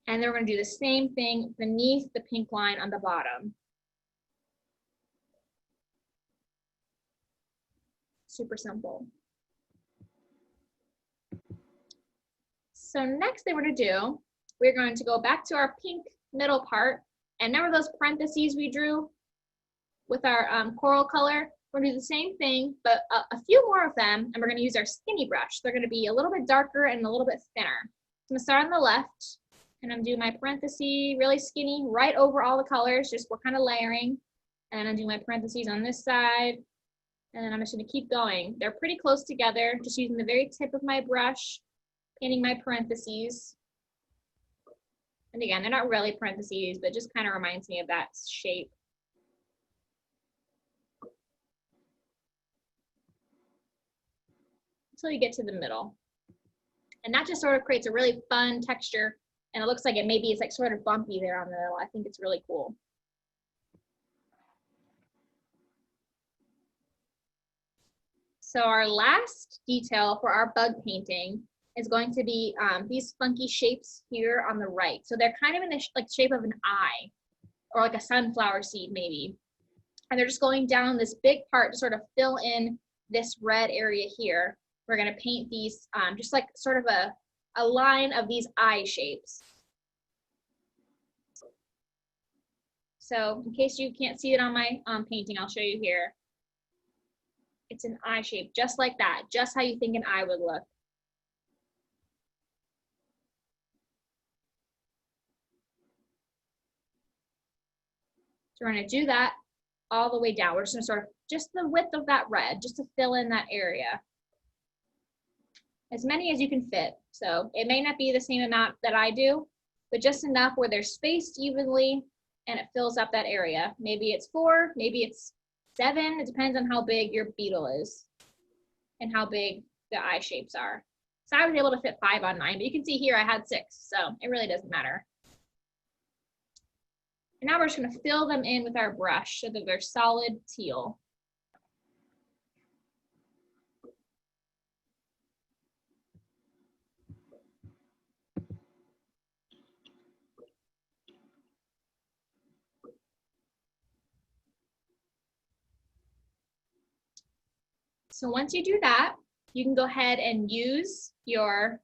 And then we're going to do the same thing beneath the pink line on the bottom. Super simple. So next thing we're going to do, we're going to go back to our pink middle part. And remember those parentheses we drew with our coral color? We're gonna do the same thing, but a few more of them, and we're gonna use our skinny brush. They're gonna be a little bit darker and a little bit thinner. I'm gonna start on the left, and I'm doing my parentheses really skinny right over all the colors, just we're kind of layering. And I'm doing my parentheses on this side, and then I'm just gonna keep going. They're pretty close together, just using the very tip of my brush, painting my parentheses. And again, they're not really parentheses, but just kind of reminds me of that shape. Until you get to the middle. And that just sort of creates a really fun texture, and it looks like it maybe is like sort of bumpy there on the middle. I think it's really cool. So our last detail for our bug painting is going to be these funky shapes here on the right. So they're kind of in the shape of an eye, or like a sunflower seed maybe. And they're just going down this big part to sort of fill in this red area here. We're gonna paint these just like sort of a line of these eye shapes. So in case you can't see it on my painting, I'll show you here. It's an eye shape, just like that, just how you think an eye would look. So we're gonna do that all the way down. We're just gonna sort of, just the width of that red, just to fill in that area. As many as you can fit. So it may not be the same amount that I do, but just enough where they're spaced evenly and it fills up that area. Maybe it's 4, maybe it's 7. It depends on how big your beetle is and how big the eye shapes are. So I was able to fit 5 on mine, but you can see here I had 6, so it really doesn't matter. And now we're just gonna fill them in with our brush so that they're solid teal. So once you do that, you can go ahead and use your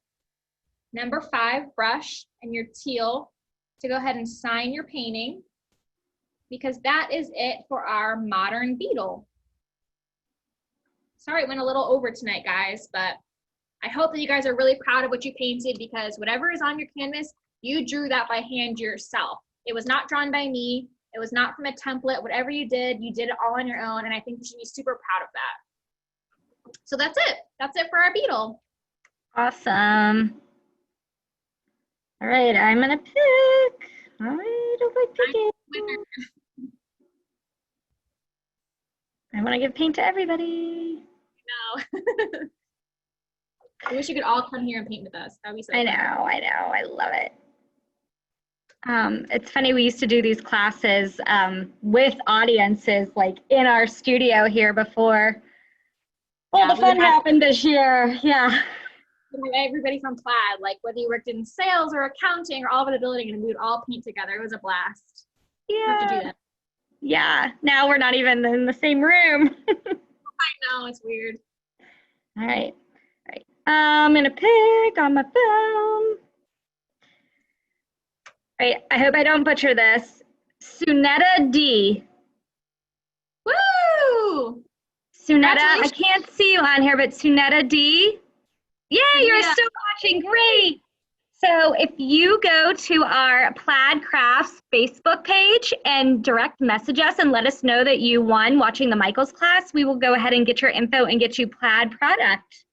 number 5 brush and your teal to go ahead and sign your painting, because that is it for our modern beetle. Sorry it went a little over tonight, guys, but I hope that you guys are really proud of what you painted, because whatever is on your canvas, you drew that by hand yourself. It was not drawn by me. It was not from a template. Whatever you did it all on your own, and I think you should be super proud of that. So that's it. That's it for our beetle. Awesome. All right, I'm gonna pick. All right, I like picking. I want to give paint to everybody. No. I wish you could all come here and paint with us. That would be so fun. I love it. It's funny, we used to do these classes with audiences like in our studio here before all the fun happened this year. Yeah. Everybody from Plaid, like whether you worked in sales or accounting or all over the building, and we would all paint together. It was a blast. Yeah. Have to do that. Yeah. Now we're not even in the same room. I know, it's weird. All right. All right. I'm gonna pick on my phone. All right. I hope I don't butcher this. Sunetta D. Woo! Sunetta, I can't see you on here, but Sunetta D. Yay, you're still watching. Great. So if you go to our Plaid Crafts Facebook page and direct message us and let us know that you won watching the Michael's class, we will go ahead and get your info and get you Plaid product.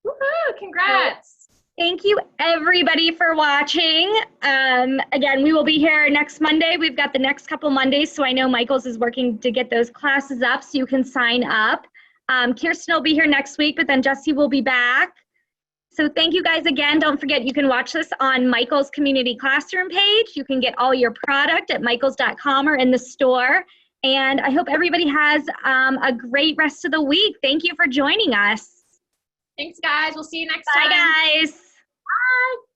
Woohoo! Congrats. Thank you everybody for watching. Again, we will be here next Monday. We've got the next couple Mondays, so I know Michael's is working to get those classes up so you can sign up. Kirsten will be here next week, but then Jesse will be back. So thank you guys again. Don't forget, you can watch this on Michael's Community Classroom page. You can get all your product at michaels.com or in the store. And I hope everybody has a great rest of the week. Thank you for joining us. Thanks, guys. We'll see you next Bye, time. guys. Bye.